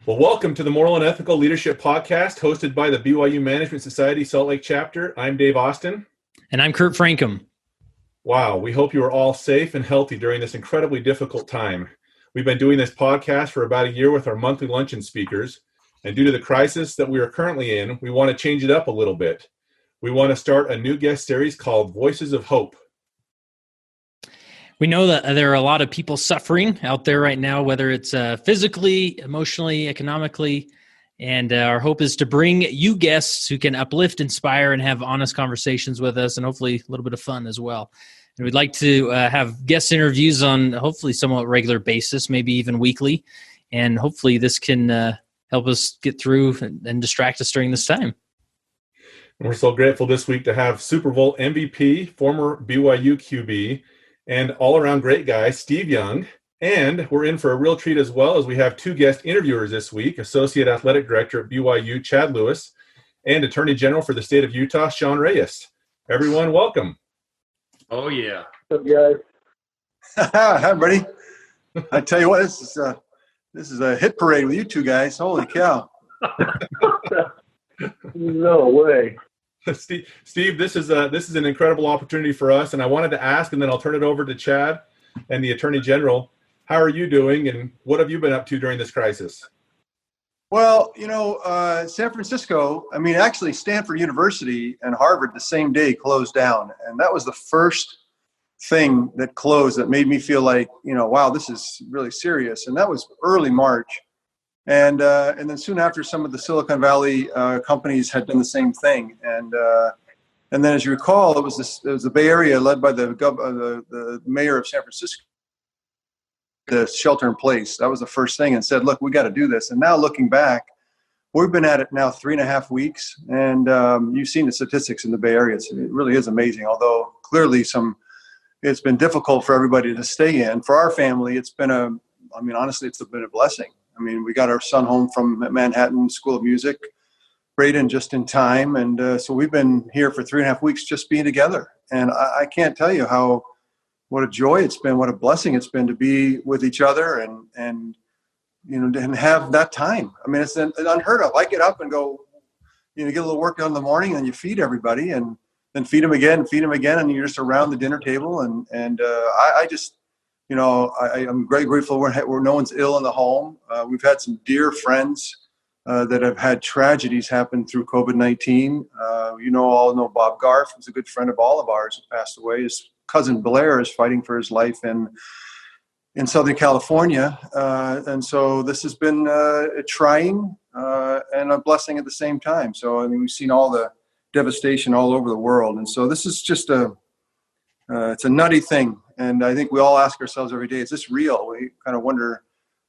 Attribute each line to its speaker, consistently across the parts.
Speaker 1: Well, welcome to the Moral and Ethical Leadership Podcast, hosted by the BYU Management Society Salt Lake Chapter. I'm Dave Austin.
Speaker 2: And I'm Kurt Frankum.
Speaker 1: Wow, we hope you are all safe and healthy during this incredibly difficult time. We've been doing this podcast for about a year with our monthly luncheon speakers, and due to the crisis that we are currently in, we want to change it up a little bit. We want to start a new guest series called Voices of Hope.
Speaker 2: We know that there are a lot of people suffering out there right now, whether it's physically, emotionally, economically, and our hope is to bring you guests who can uplift, inspire, and have honest conversations with us, and hopefully a little bit of fun as well. And we'd like to have guest interviews on hopefully somewhat regular basis, maybe even weekly, and hopefully this can help us get through and distract us during this time.
Speaker 1: And we're so grateful this week to have Super Bowl MVP, former BYU QB, and all-around great guy, Steve Young. And we're in for a real treat as well, as we have two guest interviewers this week, Associate Athletic Director at BYU, Chad Lewis, and Attorney General for the state of Utah, Sean Reyes. Everyone, welcome.
Speaker 3: Oh, yeah.
Speaker 4: What's up, guys?
Speaker 5: Hi, buddy. I tell you what, this is a hit parade with you two guys. Holy cow.
Speaker 4: No way.
Speaker 1: Steve, this is an incredible opportunity for us, and I wanted to ask, and then I'll turn it over to Chad and the Attorney General. How are you doing, and what have you been up to during this crisis?
Speaker 5: Well, San Francisco, actually Stanford University and Harvard the same day closed down, and that was the first thing that closed that made me feel like, wow, this is really serious, and that was early March. And then soon after, some of the Silicon Valley companies had done the same thing. And then, as you recall, it was the Bay Area led by the mayor of San Francisco, the shelter in place. That was the first thing, and said, look, we got to do this. And now looking back, we've been at it now 3.5 weeks. And you've seen the statistics in the Bay Area. It really is amazing, although clearly it's been difficult for everybody to stay in. For our family, it's been honestly, it's been a blessing. We got our son home from Manhattan School of Music, Braden, just in time. And so we've been here for 3.5 weeks just being together. And I can't tell you what a joy it's been, what a blessing it's been to be with each other and have that time. It's unheard of. I get up and go, get a little work done in the morning, and you feed everybody and then feed them again, and you're just around the dinner table. And I just, I'm very grateful where no one's ill in the home. We've had some dear friends that have had tragedies happen through COVID-19. All know Bob Garf, who's a good friend of all of ours, who passed away. His cousin Blair is fighting for his life in Southern California. And so this has been a trying and a blessing at the same time. So, we've seen all the devastation all over the world. And so this is just it's a nutty thing. And I think we all ask ourselves every day, is this real? We kind of wonder,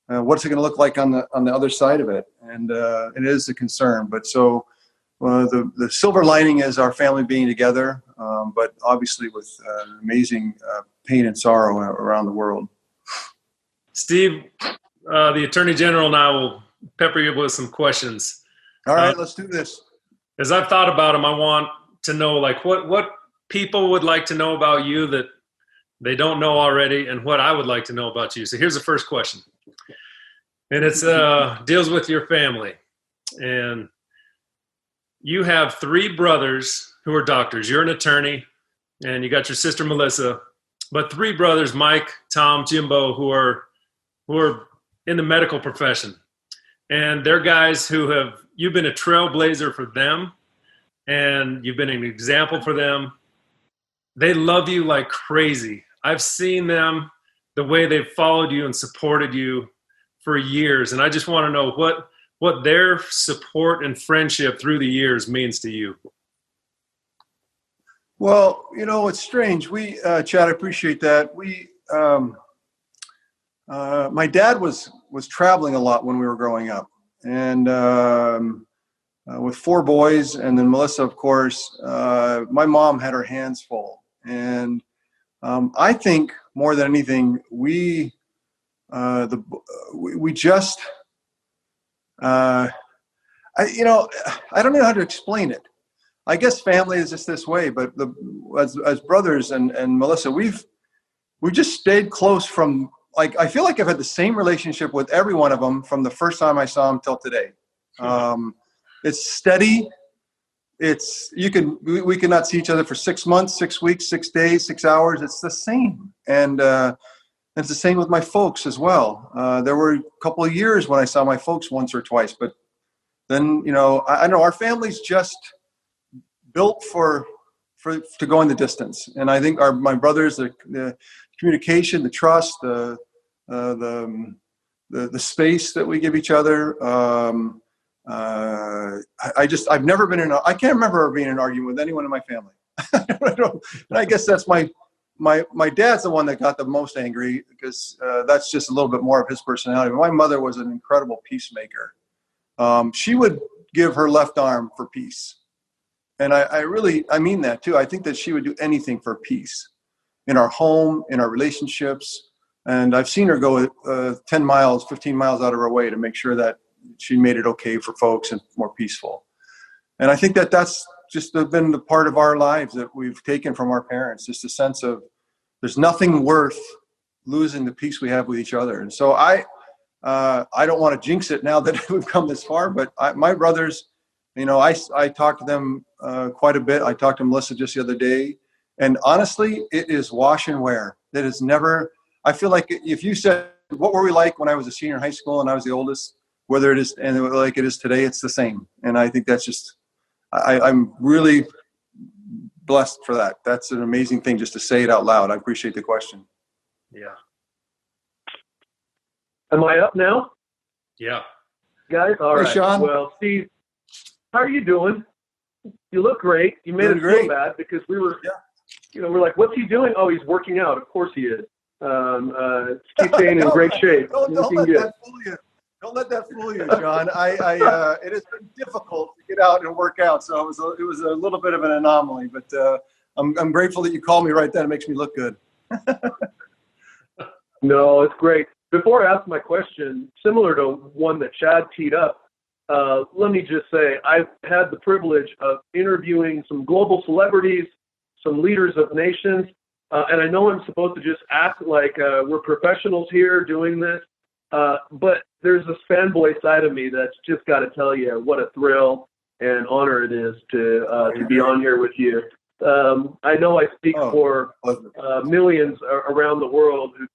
Speaker 5: what's it going to look like on the other side of it? And it is a concern. But so the silver lining is our family being together, but obviously with amazing pain and sorrow around the world.
Speaker 3: Steve, the Attorney General and I will pepper you with some questions.
Speaker 5: All right, let's do this.
Speaker 3: As I've thought about them, I want to know what people would like to know about you that they don't know already, and what I would like to know about you. So here's the first question. And it's deals with your family. And you have 3 brothers who are doctors. You're an attorney, and you got your sister Melissa, but 3 brothers, Mike, Tom, Jimbo, who are in the medical profession. And they're guys you've been a trailblazer for them, and you've been an example for them. They love you like crazy. I've seen them, the way they've followed you and supported you for years. And I just want to know what their support and friendship through the years means to you.
Speaker 5: Well, it's strange. We, Chad, I appreciate that. My dad was traveling a lot when we were growing up, and with 4 boys, and then Melissa, of course, my mom had her hands full. And I think more than anything, we just, I don't know how to explain it. I guess family is just this way, but as brothers and Melissa, we've just stayed close from like, I feel like I've had the same relationship with every one of them from the first time I saw them till today. It's steady. We cannot see each other for 6 months, 6 weeks, 6 days, 6 hours. It's the same. And it's the same with my folks as well. There were a couple of years when I saw my folks once or twice, but then, I know our family's just built to go in the distance. And I think my brothers, the communication, the trust, the space that we give each other. I've never been I can't remember being in an argument with anyone in my family. And I guess that's my dad's the one that got the most angry because that's just a little bit more of his personality. But my mother was an incredible peacemaker. She would give her left arm for peace. And I mean that too. I think that she would do anything for peace in our home, in our relationships. And I've seen her go 10 miles, 15 miles out of her way to make sure that she made it okay for folks and more peaceful. And I think that that's just been the part of our lives that we've taken from our parents, just a sense of there's nothing worth losing the peace we have with each other. And so I don't want to jinx it now that we've come this far, but my brothers, I talk to them quite a bit. I talked to Melissa just the other day, and honestly, it is wash and wear. It is never, I feel like if you said, what were we like when I was a senior in high school and I was the oldest, whether it is, and like it is today, it's the same. And I think that's just, I'm really blessed for that. That's an amazing thing just to say it out loud. I appreciate the question.
Speaker 3: Yeah.
Speaker 4: Am I up now?
Speaker 3: Yeah.
Speaker 4: Guys? All
Speaker 5: Hey,
Speaker 4: right.
Speaker 5: Sean.
Speaker 4: Well, Steve, how are you doing? You look great. You made
Speaker 5: Doing
Speaker 4: us
Speaker 5: great.
Speaker 4: feel bad because we were, we're like, what's he doing? Oh, he's working out. Of course he is. Keep staying in great shape.
Speaker 5: Don't
Speaker 4: Looking
Speaker 5: let
Speaker 4: good.
Speaker 5: that fool you. Don't let that fool you, John. It has been difficult to get out and work out, so it was a little bit of an anomaly. But I'm grateful that you called me right then. It makes me look good.
Speaker 4: No, it's great. Before I ask my question, similar to one that Chad teed up, let me just say I've had the privilege of interviewing some global celebrities, some leaders of nations, and I know I'm supposed to just act like we're professionals here doing this, but there's this fanboy side of me that's just got to tell you what a thrill and honor it is to be on here with you. I know I speak for millions around the world who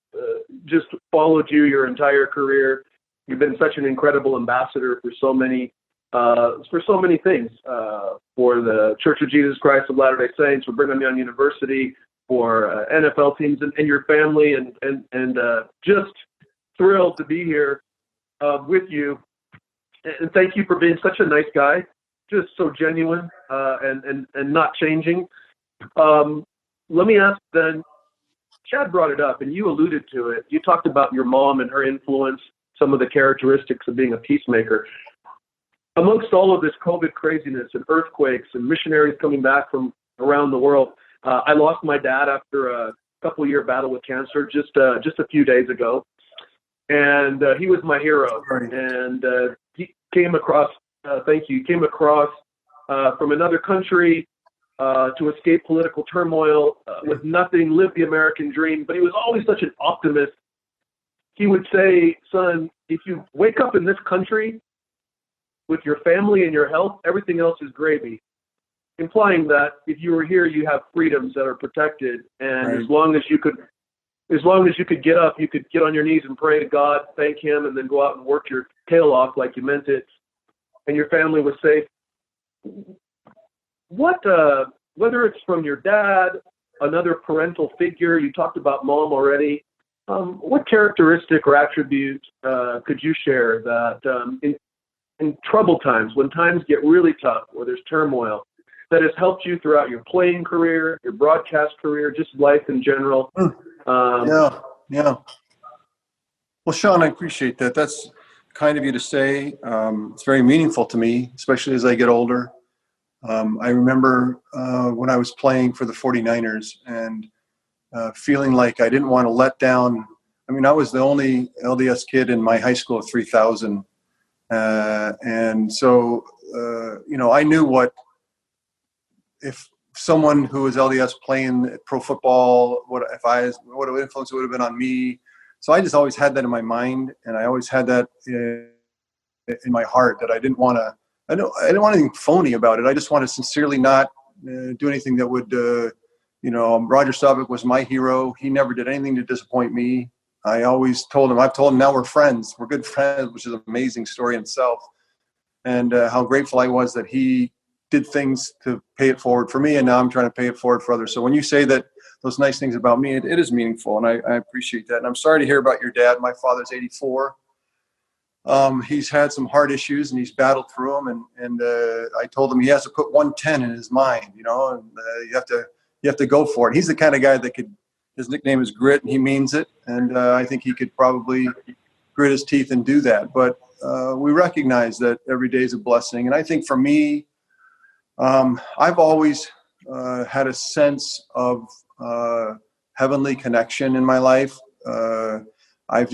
Speaker 4: just followed you your entire career. You've been such an incredible ambassador for so many things, for the Church of Jesus Christ of Latter-day Saints, for Brigham Young University, for NFL teams and your family, and just thrilled to be here with you. And thank you for being such a nice guy, just so genuine and not changing. Let me ask then, Chad brought it up and you alluded to it. You talked about your mom and her influence, some of the characteristics of being a peacemaker. Amongst all of this COVID craziness and earthquakes and missionaries coming back from around the world, I lost my dad after a couple-year battle with cancer just a few days ago. And he was my hero. And he came across, from another country to escape political turmoil with nothing, live the American dream. But he was always such an optimist. He would say, son, if you wake up in this country with your family and your health, everything else is gravy. Implying that if you were here, you have freedoms that are protected. And as long as you could get up, you could get on your knees and pray to God, thank him, and then go out and work your tail off like you meant it. And your family was safe. Whether it's from your dad, another parental figure, you talked about mom already, what characteristic or attribute could you share that in troubled times, when times get really tough, where there's turmoil, that has helped you throughout your playing career, your broadcast career, just life in general?
Speaker 5: Yeah. Well, Sean, I appreciate that. That's kind of you to say. It's very meaningful to me, especially as I get older. I remember when I was playing for the 49ers and feeling like I didn't want to let down. I mean, I was the only LDS kid in my high school of 3,000. And so, I knew what someone who was LDS playing pro football, what influence it would have been on me. So I just always had that in my mind, and I always had that in my heart, that I didn't want anything phony about it. I just want to sincerely not do anything that would, Roger Staubach was my hero. He never did anything to disappoint me. I've told him now we're friends. We're good friends, which is an amazing story in itself. And how grateful I was that he did things to pay it forward for me, and now I'm trying to pay it forward for others. So when you say that those nice things about me, it is meaningful, and I appreciate that. And I'm sorry to hear about your dad. My father's 84. He's had some heart issues, and he's battled through them. And I told him he has to put 110 in his mind, and you have to go for it. He's the kind of guy that his nickname is Grit, and he means it. And I think he could probably grit his teeth and do that. But we recognize that every day is a blessing. And I think for me, I've always had a sense of heavenly connection in my life. I've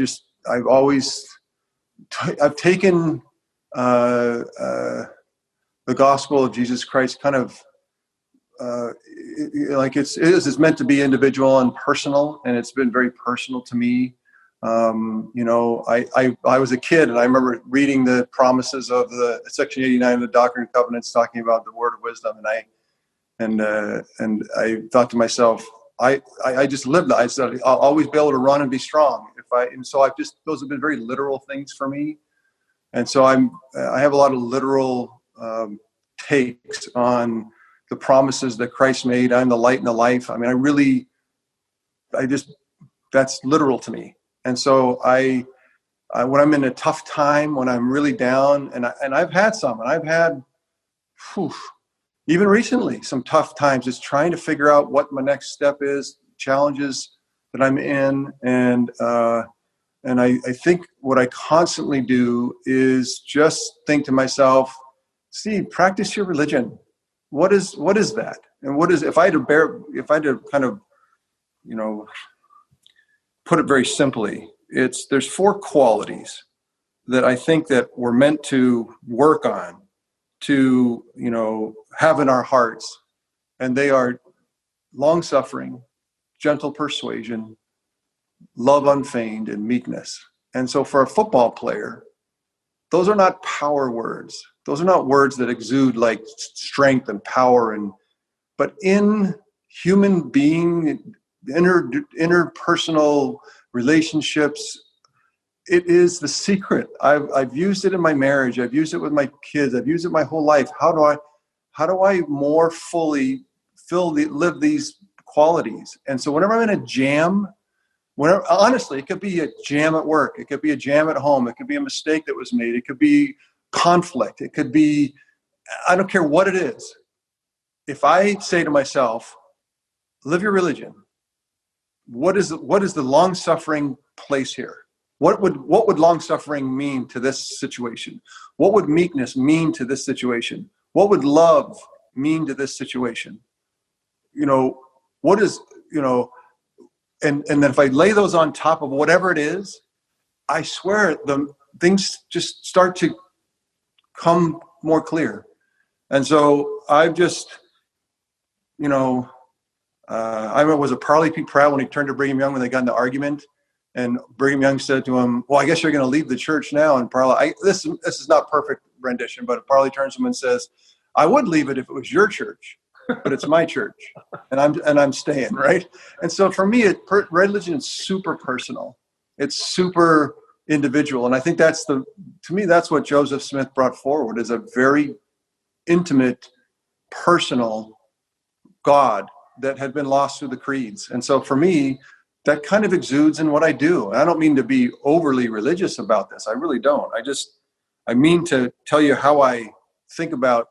Speaker 5: taken the gospel of Jesus Christ kind of like it's meant to be individual and personal, and it's been very personal to me. I was a kid, and I remember reading the promises of the Section 89 of the Doctrine and Covenants, talking about the word of wisdom, and I thought to myself, I just lived that. I said, I'll always be able to run and be strong. Those have been very literal things for me. And so I have a lot of literal takes on the promises that Christ made. I'm the light and the life. I mean, that's literal to me. And so when I'm in a tough time, when I'm really down, and I've had even recently, some tough times, just trying to figure out what my next step is, challenges that I'm in. And I think what I constantly do is just think to myself, Steve, practice your religion. What is that? And if I had to kind of, put it very simply, there's 4 qualities that I think that we're meant to work on, to have in our hearts, and they are long-suffering, gentle persuasion, love unfeigned, and meekness. And so for a football player, those are not power words. Those are not words that exude like strength and power, but in human being, interpersonal relationships, it is the secret. I've used it in my marriage. I've used it with my kids. I've used it my whole life. How do I more fully live these qualities? And so whenever I'm in a jam, honestly, it could be a jam at work. It could be a jam at home. It could be a mistake that was made. It could be conflict. It could be, I don't care what it is. If I say to myself, live your religion, what is the long-suffering place here? What would long-suffering mean to this situation? What would meekness mean to this situation? What would love mean to this situation? And then if I lay those on top of whatever it is, I swear the things just start to come more clear. And so I've just, I remember, was it Parley P. Pratt when he turned to Brigham Young when they got in the argument, and Brigham Young said to him, well, I guess you're going to leave the church now. And Parley, this is not perfect rendition, but Parley turns to him and says, I would leave it if it was your church, but it's my church, and I'm staying, right? And so for me, religion is super personal. It's super individual. And I think to me, that's what Joseph Smith brought forward, is a very intimate, personal God that had been lost through the creeds. And so for me, that kind of exudes in what I do. And I don't mean to be overly religious about this. I really don't. I mean to tell you how I think about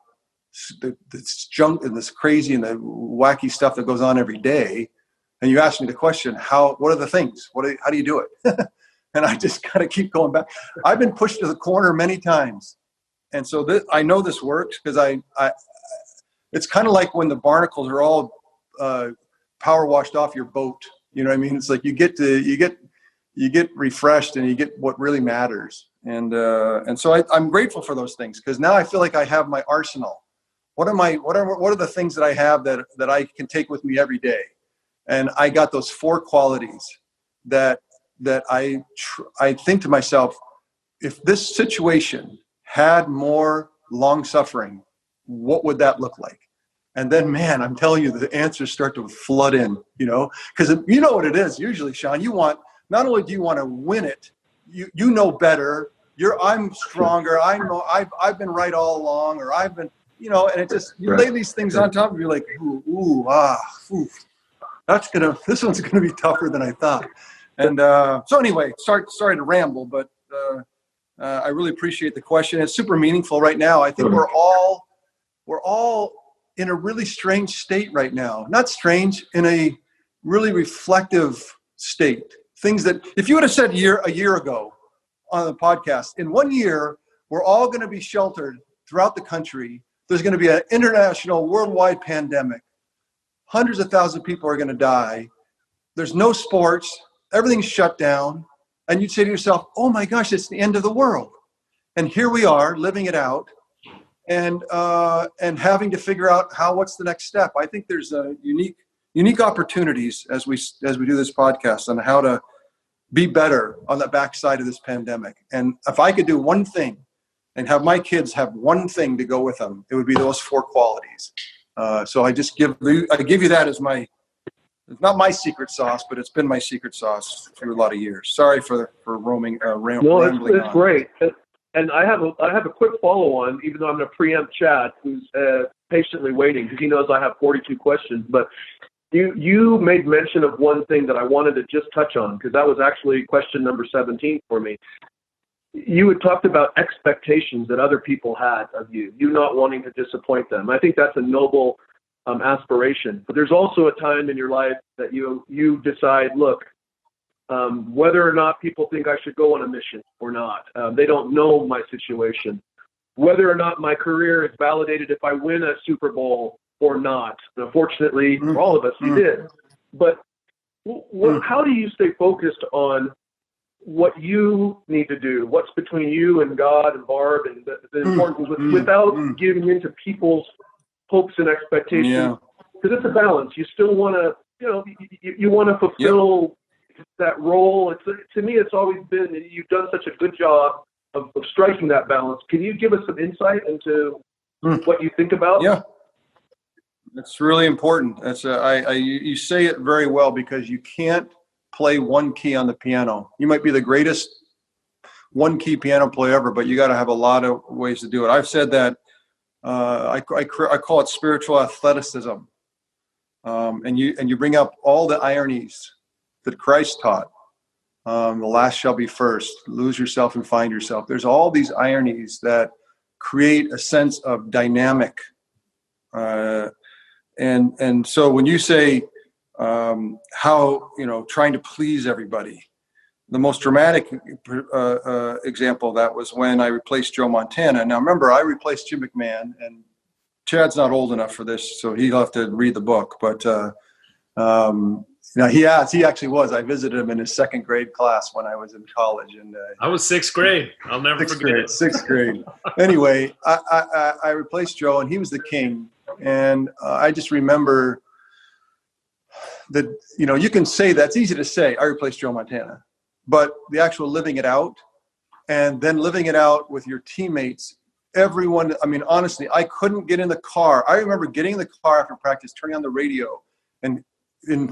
Speaker 5: this junk and this crazy and the wacky stuff that goes on every day. And you ask me the question, what are the things? How do you do it? And I just got to keep going back. I've been pushed to the corner many times. And so I know this works because it's kind of like when the barnacles are all power washed off your boat. You know what I mean? It's like you get refreshed and you get what really matters. And so I'm grateful for those things, because now I feel like I have my arsenal. What are the things that I have that I can take with me every day? And I got those 4 qualities that that I think to myself, if this situation had more long suffering, what would that look like? And then, man, I'm telling you, the answers start to flood in, because you know what it is. Usually, Sean, not only do you want to win it, you know better. I'm stronger. I know I've been right all along, or I've been, and it just, you lay these things on top of you, like, ooh, this one's gonna be tougher than I thought. And so anyway, sorry to ramble, but I really appreciate the question. It's super meaningful right now. I think we're all in a really strange state right now. Not strange, in a really reflective state. Things that, if you would have said a year ago on the podcast, in 1 year, we're all going to be sheltered throughout the country. There's going to be an international, worldwide pandemic. Hundreds of thousands of people are going to die. There's no sports. Everything's shut down. And you'd say to yourself, oh my gosh, it's the end of the world. And here we are living it out and having to figure out what's the next step. I think there's a unique opportunities as we do this podcast on how to be better on the backside of this pandemic. And if I could do one thing and have my kids have one thing to go with them, it would be those 4 qualities. So I just give you that as it's not my secret sauce, but it's been my secret sauce through a lot of years. Sorry for rambling.
Speaker 4: No, it's great. And I have a quick follow on, even though I'm going to preempt Chad, who's patiently waiting because he knows I have 42 questions. But you made mention of one thing that I wanted to just touch on, because that was actually question number 17 for me. You had talked about expectations that other people had of you not wanting to disappoint them. I think that's a noble aspiration. But there's also a time in your life that you decide, look, whether or not people think I should go on a mission or not, they don't know my situation. Whether or not my career is validated if I win a Super Bowl or not. Fortunately, for all of us, you did. But how do you stay focused on what you need to do, what's between you and God and Barb, and the importance without giving into people's hopes and expectations? Because it's a balance. You still want to, you want to fulfill that role. To me, it's always been, you've done such a good job of striking that balance. Can you give us some insight into what you think about?
Speaker 5: Yeah. It's really important. You say it very well, because you can't play one key on the piano. You might be the greatest one key piano player ever, but you got to have a lot of ways to do it. I've said that I call it spiritual athleticism, and you bring up all the ironies that Christ taught. The last shall be first. Lose yourself and find yourself. There's all these ironies that create a sense of dynamic. And so when you say how, trying to please everybody, the most dramatic example of that was when I replaced Joe Montana. Now, remember, I replaced Jim McMahon, and Chad's not old enough for this, so he'll have to read the book. But he actually was. I visited him in his 2nd grade class when I was in college, and
Speaker 3: I was 6th grade. I'll never forget it. 6th
Speaker 5: grade. Anyway, I replaced Joe, and he was the king. And I just remember that, you can say that's easy to say, I replaced Joe Montana, but the actual living it out, and then living it out with your teammates, everyone. I mean, honestly, I couldn't get in the car. I remember getting in the car after practice, turning on the radio, and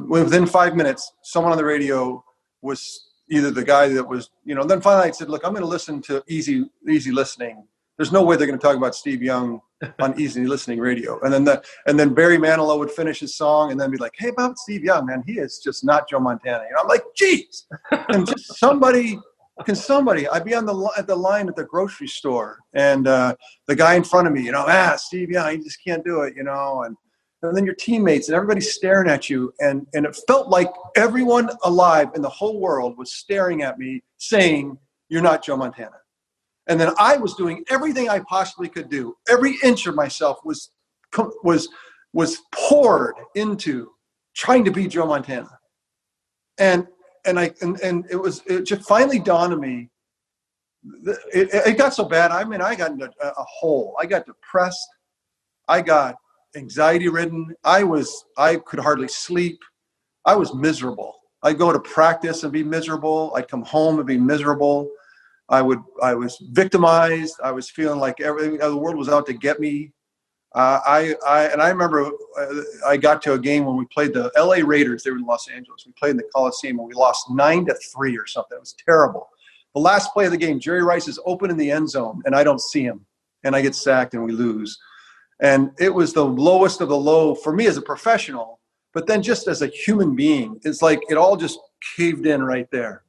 Speaker 5: within 5 minutes, someone on the radio was either the guy that was, then finally I said, look, I'm going to listen to easy listening. There's no way they're going to talk about Steve Young on easy listening radio. And then Barry Manilow would finish his song and then be like, hey, about Steve Young, man, he is just not Joe Montana. I'm like, geez. And just I'd be at the line at the grocery store, and the guy in front of me, Steve Young, he just can't do it, and then your teammates and everybody's staring at you. And it felt like everyone alive in the whole world was staring at me saying, you're not Joe Montana. And then I was doing everything I possibly could do. Every inch of myself was poured into trying to be Joe Montana. And it just finally dawned on me. It got so bad. I mean, I got into a hole. I got depressed. I got anxiety ridden. I could hardly sleep. I was miserable. I'd go to practice and be miserable. I'd come home and be miserable. I was victimized. I was feeling like everything, the world was out to get me. I remember I got to a game when we played the LA Raiders. They were in Los Angeles. We played in the Coliseum and we lost 9-3 or something. It was terrible. The last play of the game, Jerry Rice is open in the end zone and I don't see him, and I get sacked and we lose. And it was the lowest of the low for me as a professional, but then just as a human being, it's like it all just caved in right there.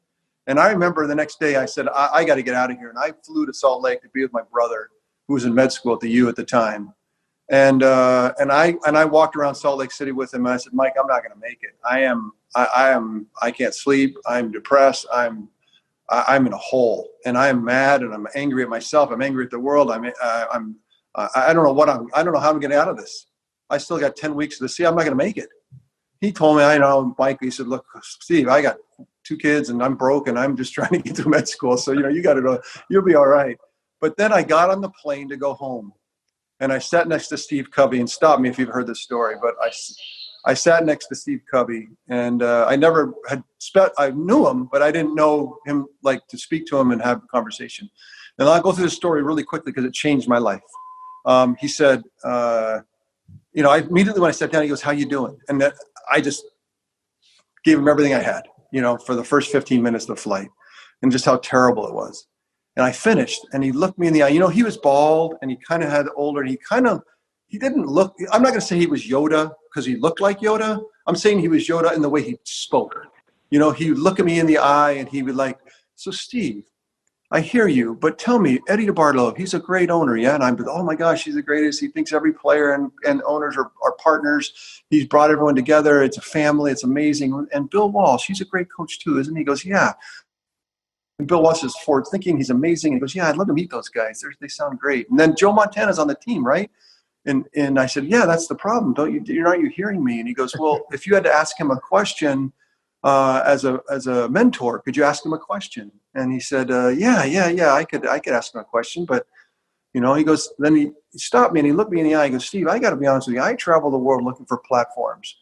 Speaker 5: And I remember the next day I said, I got to get out of here. And I flew to Salt Lake to be with my brother, who was in med school at the U at the time. And I walked around Salt Lake City with him. And I said, Mike, I'm not going to make it. I can't sleep. I'm depressed. I'm in a hole, and I am mad, and I'm angry at myself. I'm angry at the world. I don't know how I'm getting out of this. I still got 10 weeks to see. I'm not going to make it. He told me, I know, Mike, he said, look, Steve, I got 2 kids and I'm broke and I'm just trying to get through med school. So, you got to know, you'll be all right. But then I got on the plane to go home and I sat next to Steve Covey, and stop me if you've heard this story, but I sat next to Steve Covey, and I never had I knew him, but I didn't know him like to speak to him and have a conversation. And I'll go through the story really quickly because it changed my life. He said, I immediately when I sat down, he goes, how you doing? And I just gave him everything I had, for the first 15 minutes of the flight, and just how terrible it was. And I finished, and he looked me in the eye. He was bald, and he kind of had older, and he didn't look, I'm not going to say he was Yoda because he looked like Yoda. I'm saying he was Yoda in the way he spoke. He would look at me in the eye and he would like, so Steve, I hear you, but tell me, Eddie DeBartolo, he's a great owner, yeah? And I'm, oh my gosh, he's the greatest. He thinks every player and owners are partners. He's brought everyone together. It's a family. It's amazing. And Bill Walsh, he's a great coach too, isn't he? He goes, yeah. And Bill Walsh is forward thinking. He's amazing. And he goes, yeah, I'd love to meet those guys. They sound great. And then Joe Montana's on the team, right? And I said, yeah, that's the problem. Aren't you hearing me? And he goes, well, if you had to ask him a question as a mentor, could you ask him a question? And he said, yeah, I could ask him a question. But, he goes, then he stopped me and he looked me in the eye. He goes, Steve, I got to be honest with you. I travel the world looking for platforms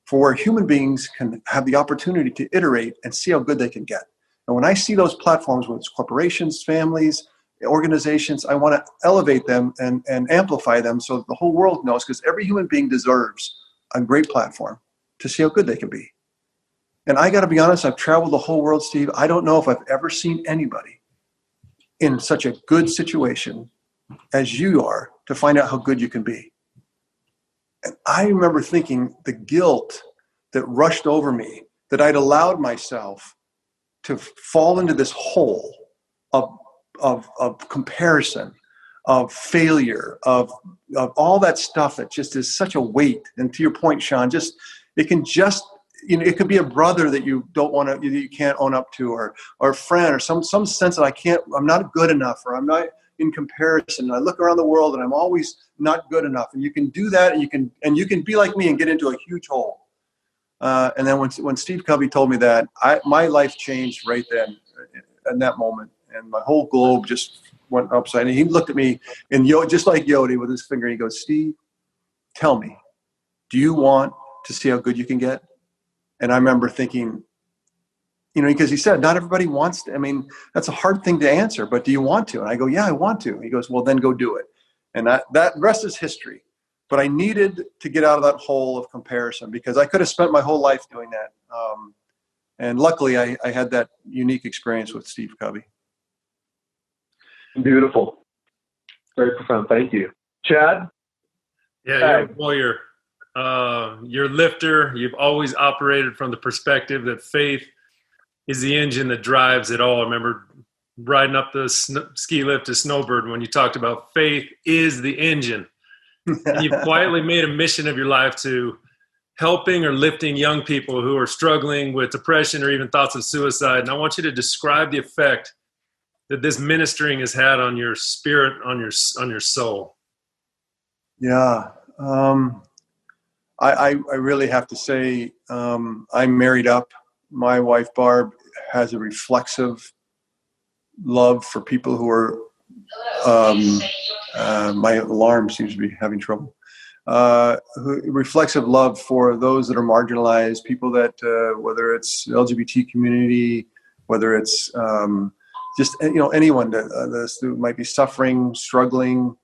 Speaker 5: for where human beings can have the opportunity to iterate and see how good they can get. And when I see those platforms, whether it's corporations, families, organizations, I want to elevate them and amplify them so that the whole world knows, because every human being deserves a great platform to see how good they can be. And I got to be honest, I've traveled the whole world, Steve. I don't know if I've ever seen anybody in such a good situation as you are to find out how good you can be. And I remember thinking the guilt that rushed over me, that I'd allowed myself to fall into this hole of comparison, of failure, of all that stuff that just is such a weight. And to your point, Sean, it could be a brother that you can't own up to, or a friend, or some sense that I'm not good enough, or I'm not in comparison. And I look around the world and I'm always not good enough. And you can do that, and you can be like me and get into a huge hole. And then when Steve Covey told me that, my life changed right then, in that moment, and my whole globe just went upside down. He looked at me, and just like Yoda with his finger, he goes, Steve, tell me, do you want to see how good you can get? And I remember thinking, because he said, not everybody wants to. I mean, that's a hard thing to answer, but do you want to? And I go, yeah, I want to. He goes, well, then go do it. And that rest is history. But I needed to get out of that hole of comparison, because I could have spent my whole life doing that. And luckily, I had that unique experience with Steve Covey.
Speaker 4: Beautiful. Very profound. Thank you. Chad?
Speaker 3: Yeah, you're a warrior. You're a lifter. You've always operated from the perspective that faith is the engine that drives it all. I remember riding up the ski lift to Snowbird when you talked about faith is the engine. And you've quietly made a mission of your life to helping or lifting young people who are struggling with depression or even thoughts of suicide. And I want you to describe the effect that this ministering has had on your spirit, on your soul.
Speaker 5: Yeah. I really have to say, I'm married up. My wife, Barb, has a reflexive love for people who are, my alarm seems to be having trouble. reflexive love for those that are marginalized, people that, whether it's LGBT community, whether it's just, anyone that might be suffering, struggling.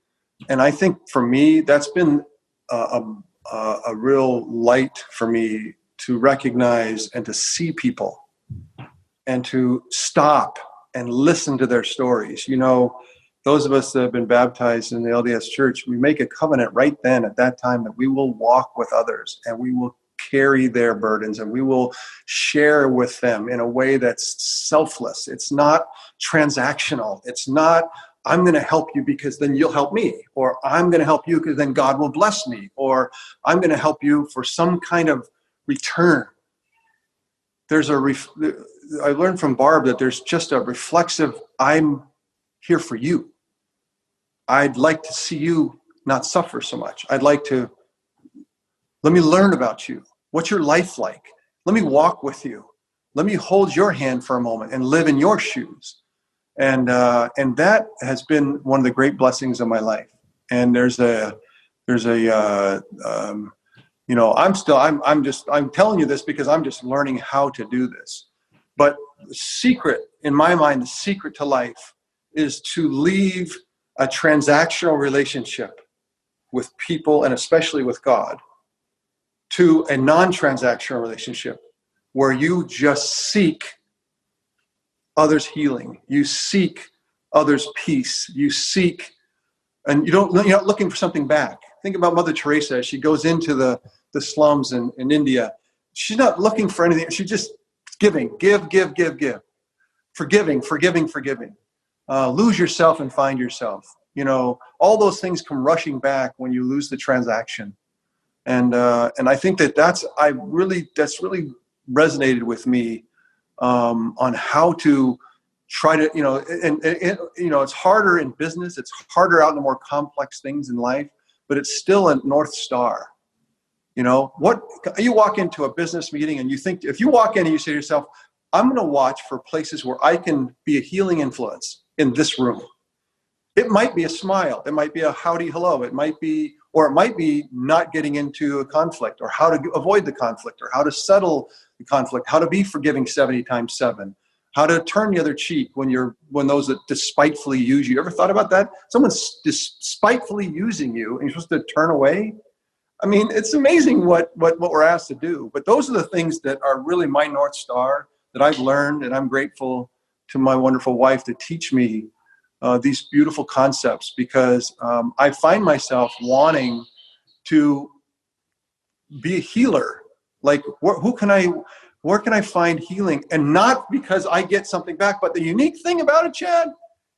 Speaker 5: And I think for me, that's been a real light for me to recognize and to see people and to stop and listen to their stories. Those of us that have been baptized in the LDS Church, we make a covenant right then at that time that we will walk with others and we will carry their burdens and we will share with them in a way that's selfless. It's not transactional. It's not, I'm going to help you because then you'll help me, or I'm going to help you because then God will bless me, or I'm going to help you for some kind of return. I learned from Barb that there's just a reflexive, I'm here for you. I'd like to see you not suffer so much. Let me learn about you. What's your life like? Let me walk with you. Let me hold your hand for a moment and live in your shoes. And that has been one of the great blessings of my life. And I'm telling you this because I'm just learning how to do this. But in my mind, the secret to life is to leave a transactional relationship with people and especially with God to a non-transactional relationship where you just seek others' healing, you seek others' peace, and you're not looking for something back. Think about Mother Teresa as she goes into the slums in India. She's not looking for anything. She's just giving, give. Forgiving. Lose yourself and find yourself. All those things come rushing back when you lose the transaction. And I think that's really resonated with me on how to try to, it's harder in business. It's harder out in the more complex things in life, but it's still a North Star. What you walk into a business meeting and you think, if you walk in and you say to yourself, I'm going to watch for places where I can be a healing influence in this room. It might be a smile. It might be a howdy, hello. It might be not getting into a conflict, or how to avoid the conflict, or how to settle the conflict, how to be forgiving 70 times 7, how to turn the other cheek when those that despitefully use you. You ever thought about that? Someone's despitefully using you and you're supposed to turn away. I mean, it's amazing what we're asked to do. But those are the things that are really my North Star that I've learned, and I'm grateful to my wonderful wife to teach me these beautiful concepts, because I find myself wanting to be a healer. Like, where can I find healing? And not because I get something back, but the unique thing about it, Chad,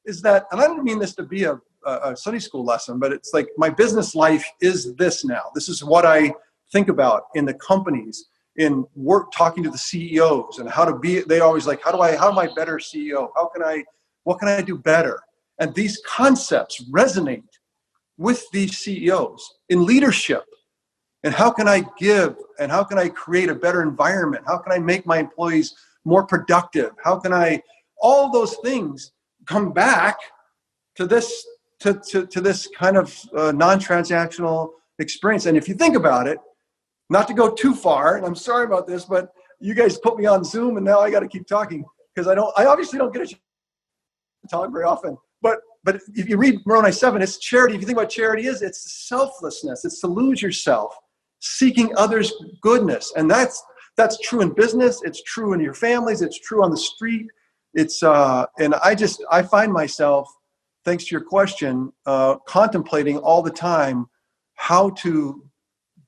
Speaker 5: is that, and I don't mean this to be a Sunday school lesson, but it's like my business life is this now. This is what I think about in the companies, in work, talking to the CEOs, and how to be. They always like, how am I better CEO? What can I do better? And these concepts resonate with these CEOs in leadership. And how can I give? And how can I create a better environment? How can I make my employees more productive? How can all those things come back to this kind of non-transactional experience? And if you think about it, not to go too far, and I'm sorry about this, but you guys put me on Zoom and now I got to keep talking because I obviously don't get a chance to talk very often. But if you read Moroni 7, it's charity. If you think about charity it's selflessness. It's to lose yourself, seeking others' goodness. And that's true in business. It's true in your families. It's true on the street. And I find myself, thanks to your question, contemplating all the time how to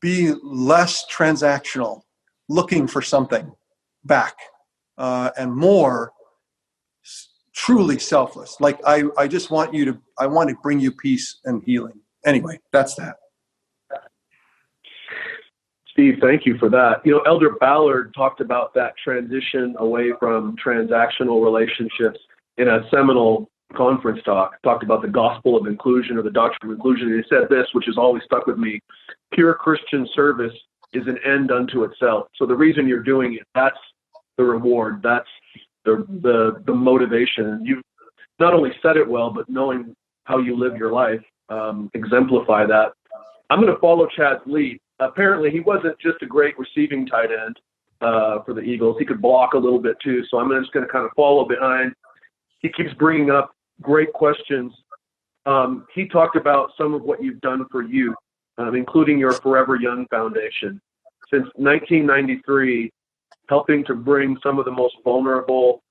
Speaker 5: be less transactional, looking for something back, and more truly selfless. Like I want to bring you peace and healing. Anyway, that's that.
Speaker 4: Steve, thank you for that. Elder Ballard talked about that transition away from transactional relationships in a seminal conference talked about the gospel of inclusion, or the doctrine of inclusion. And he said this, which has always stuck with me: pure Christian service is an end unto itself. So the reason you're doing it, that's the reward. That's the motivation. You not only said it well, but knowing how you live your life exemplify that. I'm going to follow Chad's lead. Apparently, he wasn't just a great receiving tight end for the Eagles. He could block a little bit too. So I'm just going to kind of follow behind. He keeps bringing up great questions. He talked about some of what you've done for youth, including your Forever Young Foundation. Since 1993, helping to bring some of the most vulnerable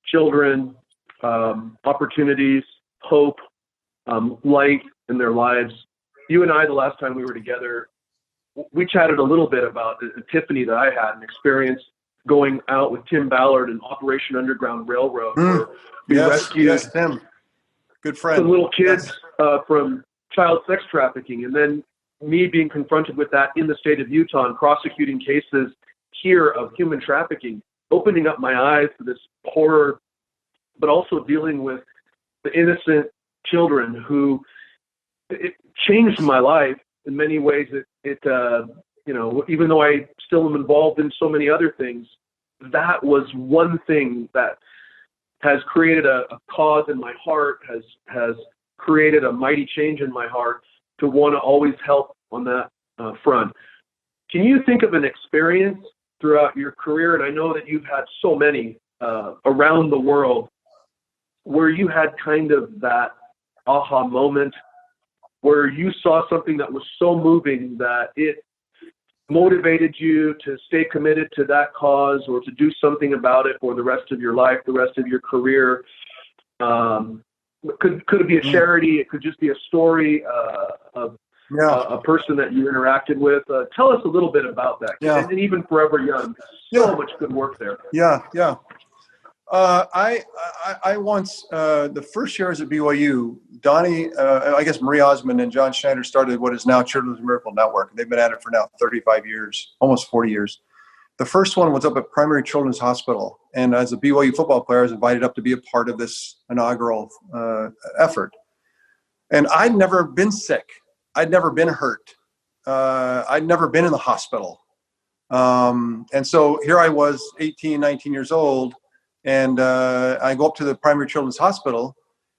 Speaker 4: children opportunities, hope, light in their lives. You and I, the last time we were together, we chatted a little bit about the epiphany that I had, an experience going out with Tim Ballard in Operation Underground Railroad, where we rescued
Speaker 5: Tim. Good friend.
Speaker 4: some little kids from child sex trafficking, and then me being confronted with that in the state of Utah and prosecuting cases here of human trafficking, opening up my eyes to this horror, but also dealing with the innocent children who it changed my life in many ways. It even though I still am involved in so many other things, that was one thing that has created a cause in my heart, has created a mighty change in my heart to want to always help on that front. Can you think of an experience throughout your career, and I know that you've had so many around the world, where you had kind of that aha moment, where you saw something that was so moving that it motivated you to stay committed to that cause or to do something about it for the rest of your life, the rest of your career? Could it be a charity? It could just be a story of a person that you interacted with. Tell us a little bit about that.
Speaker 5: Yeah.
Speaker 4: And even Forever Young, so much good work there.
Speaker 5: Yeah. I once, the first year I was at BYU, Donnie, I guess Marie Osmond and John Schneider started what is now Children's Miracle Network. They've been at it for now 35 years, almost 40 years. The first one was up at Primary Children's Hospital. And as a BYU football player, I was invited up to be a part of this inaugural effort. And I'd never been sick. I'd never been hurt. I'd never been in the hospital. And so here I was, 18, 19 years old. And I go up to the Primary Children's Hospital,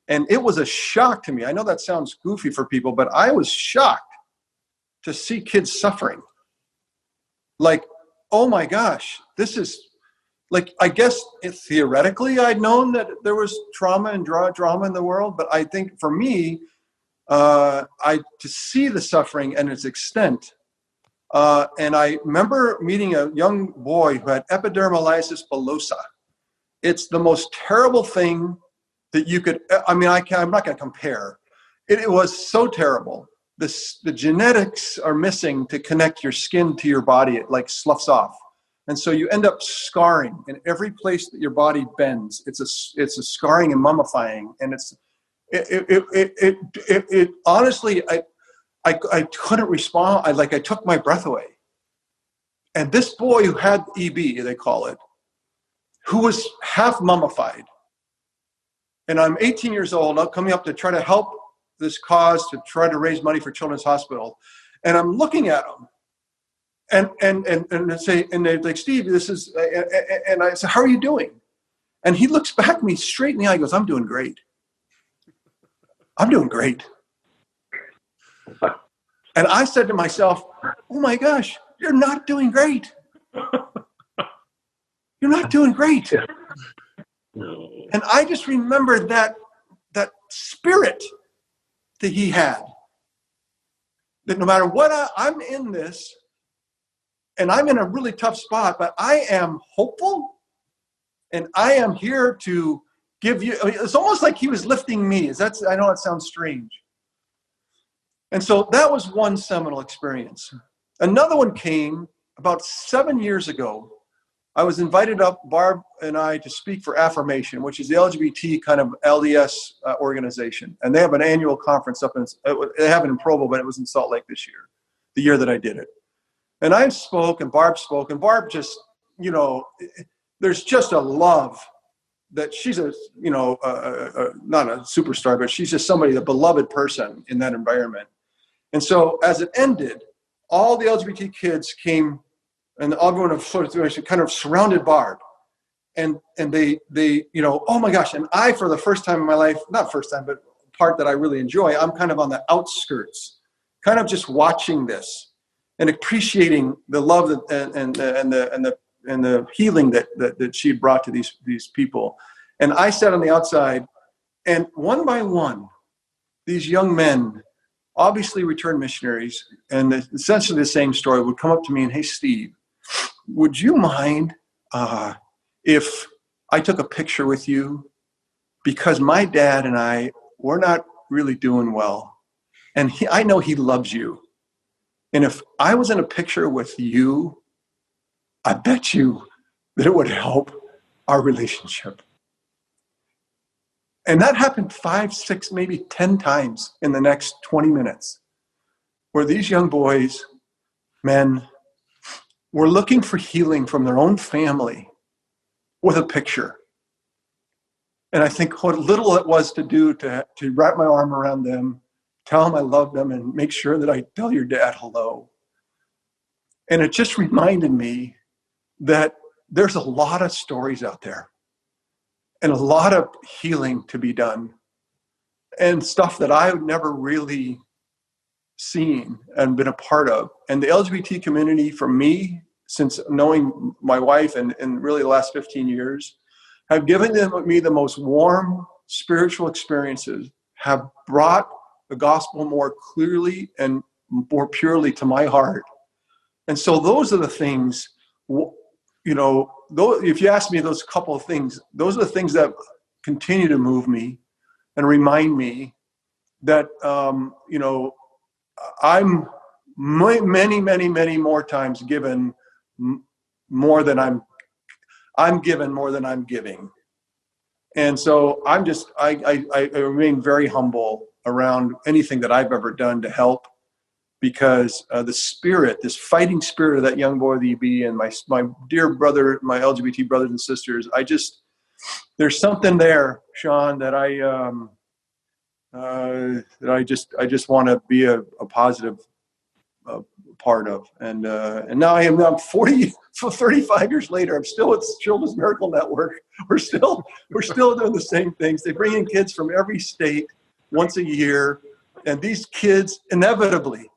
Speaker 5: and it was a shock to me. I know that sounds goofy for people, but I was shocked to see kids suffering. Like, oh my gosh, this is like, I guess theoretically I'd known that there was trauma and drama in the world, but I think for me, to see the suffering and its extent. And I remember meeting a young boy who had epidermolysis bullosa. It's the most terrible thing that you could, I'm not going to compare. It was so terrible. The genetics are missing to connect your skin to your body. It like sloughs off. And so you end up scarring in every place that your body bends. It's a scarring and mummifying. And it honestly, I couldn't respond. I took my breath away. And this boy who had EB, they call it, who was half mummified. And I'm 18 years old, I'm coming up to try to help this cause, to try to raise money for Children's Hospital. And I'm looking at him and they're like, Steve, this is, and I said, how are you doing? And he looks back at me straight in the eye and goes, I'm doing great. I'm doing great. And I said to myself, oh my gosh, you're not doing great. You're not doing great. And I just remembered that spirit that he had. That no matter what, I'm in this, and I'm in a really tough spot, but I am hopeful, and I am here to give you, it's almost like he was lifting me. I know it sounds strange. And so that was one seminal experience. Another one came about 7 years ago. I was invited up, Barb and I, to speak for Affirmation, which is the LGBT kind of LDS organization. And they have an annual conference they have it in Provo, but it was in Salt Lake this year, the year that I did it. And I spoke, and Barb spoke, and Barb just, there's just a love that she's not a superstar, but she's just somebody, a beloved person in that environment. And so as it ended, all the LGBT kids came, and everyone kind of surrounded Barb, and they oh my gosh! And I, for the first time in my life, not first time, but part that I really enjoy, I'm kind of on the outskirts, kind of just watching this and appreciating the love and the healing that she had brought to these people. And I sat on the outside, and one by one, these young men, obviously returned missionaries, and essentially the same story, would come up to me and, hey, Steve, would you mind if I took a picture with you? Because my dad and I, we're not really doing well. And I know he loves you. And if I was in a picture with you, I bet you that it would help our relationship. And that happened 5, 6, maybe 10 times in the next 20 minutes, where these young boys, men, were looking for healing from their own family with a picture. And I think what little it was to do to wrap my arm around them, tell them I love them, and make sure that I tell your dad hello. And it just reminded me that there's a lot of stories out there and a lot of healing to be done and stuff that I would never really seen and been a part of. And the LGBT community, for me, since knowing my wife and really the last 15 years, have given me the most warm spiritual experiences, have brought the gospel more clearly and more purely to my heart. And so those are the things, if you ask me those couple of things, those are the things that continue to move me and remind me that, I'm many, many, many more times given more than I'm given more than I'm giving. And so I remain very humble around anything that I've ever done to help, because the spirit, this fighting spirit of that young boy, the EB, and my dear brother, my LGBT brothers and sisters, there's something there, Sean, that I just want to be a positive part of. And now I'm 35 years later. I'm still at Children's Miracle Network. We're still doing the same things. They bring in kids from every state once a year. And these kids, inevitably,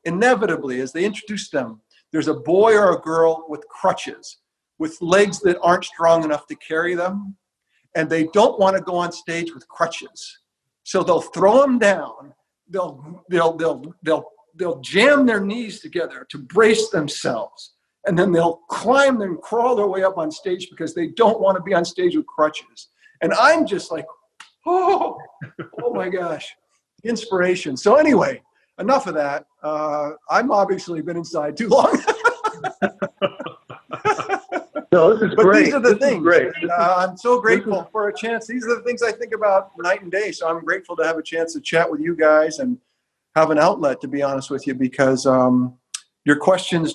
Speaker 5: as they introduce them, there's a boy or a girl with crutches, with legs that aren't strong enough to carry them. And they don't want to go on stage with crutches. So they'll throw them down. They'll jam their knees together to brace themselves. And then they'll climb and crawl their way up on stage because they don't want to be on stage with crutches. And I'm just like, oh my gosh, inspiration. So anyway, enough of that. I'm obviously been inside too long.
Speaker 4: No, this is
Speaker 5: but
Speaker 4: great.
Speaker 5: These are the
Speaker 4: this
Speaker 5: things.
Speaker 4: Great.
Speaker 5: I'm so grateful for a chance. These are the things I think about night and day. So I'm grateful to have a chance to chat with you guys and have an outlet, to be honest with you, because your questions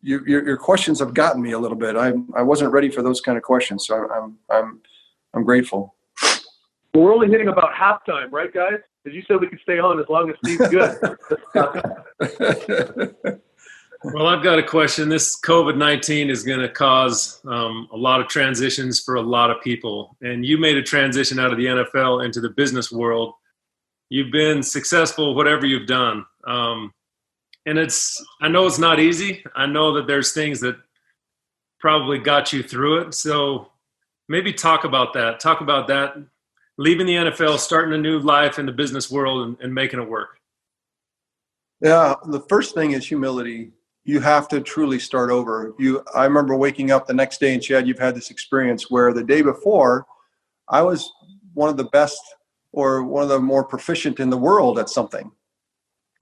Speaker 5: your questions have gotten me a little bit. I wasn't ready for those kind of questions, so I'm grateful.
Speaker 4: Well, we're only hitting about halftime, right, guys? Because you said we could stay on as long as Steve's good.
Speaker 3: Well, I've got a question. This COVID-19 is going to cause a lot of transitions for a lot of people. And you made a transition out of the NFL into the business world. You've been successful, whatever you've done. And I know it's not easy. I know that there's things that probably got you through it. So maybe talk about that. Talk about that, leaving the NFL, starting a new life in the business world and making it work.
Speaker 5: Yeah, the first thing is humility. You have to truly start over. I remember waking up the next day, and Chad, you've had this experience where the day before, I was one of the best or one of the more proficient in the world at something.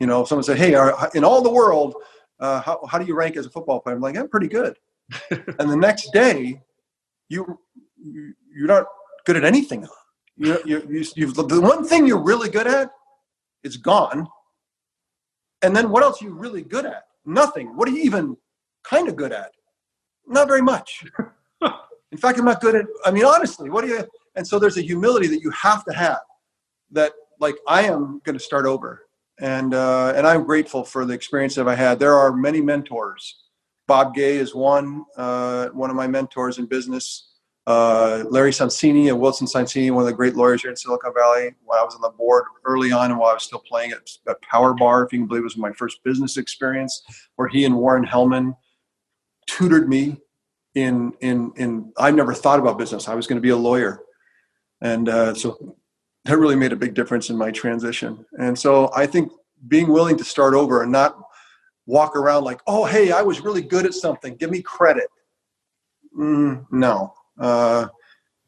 Speaker 5: Someone said, hey, in all the world, how do you rank as a football player? I'm like, I'm pretty good. And the next day, you're not good at anything. The one thing you're really good at is gone. And then what else are you really good at? Nothing. What are you even kind of good at? Not very much. In fact, I'm not good at, honestly, and so there's a humility that you have to have that, like, I am going to start over. And I'm grateful for the experience that I had. There are many mentors. Bob Gay is one of my mentors in business. Larry Sonsini and Wilson Sonsini, one of the great lawyers here in Silicon Valley, when I was on the board early on and while I was still playing at Power Bar, if you can believe, it was my first business experience, where he and Warren Hellman tutored me in I never thought about business. I was going to be a lawyer. And so that really made a big difference in my transition. And so I think being willing to start over and not walk around like, oh, hey, I was really good at something, give me credit. No.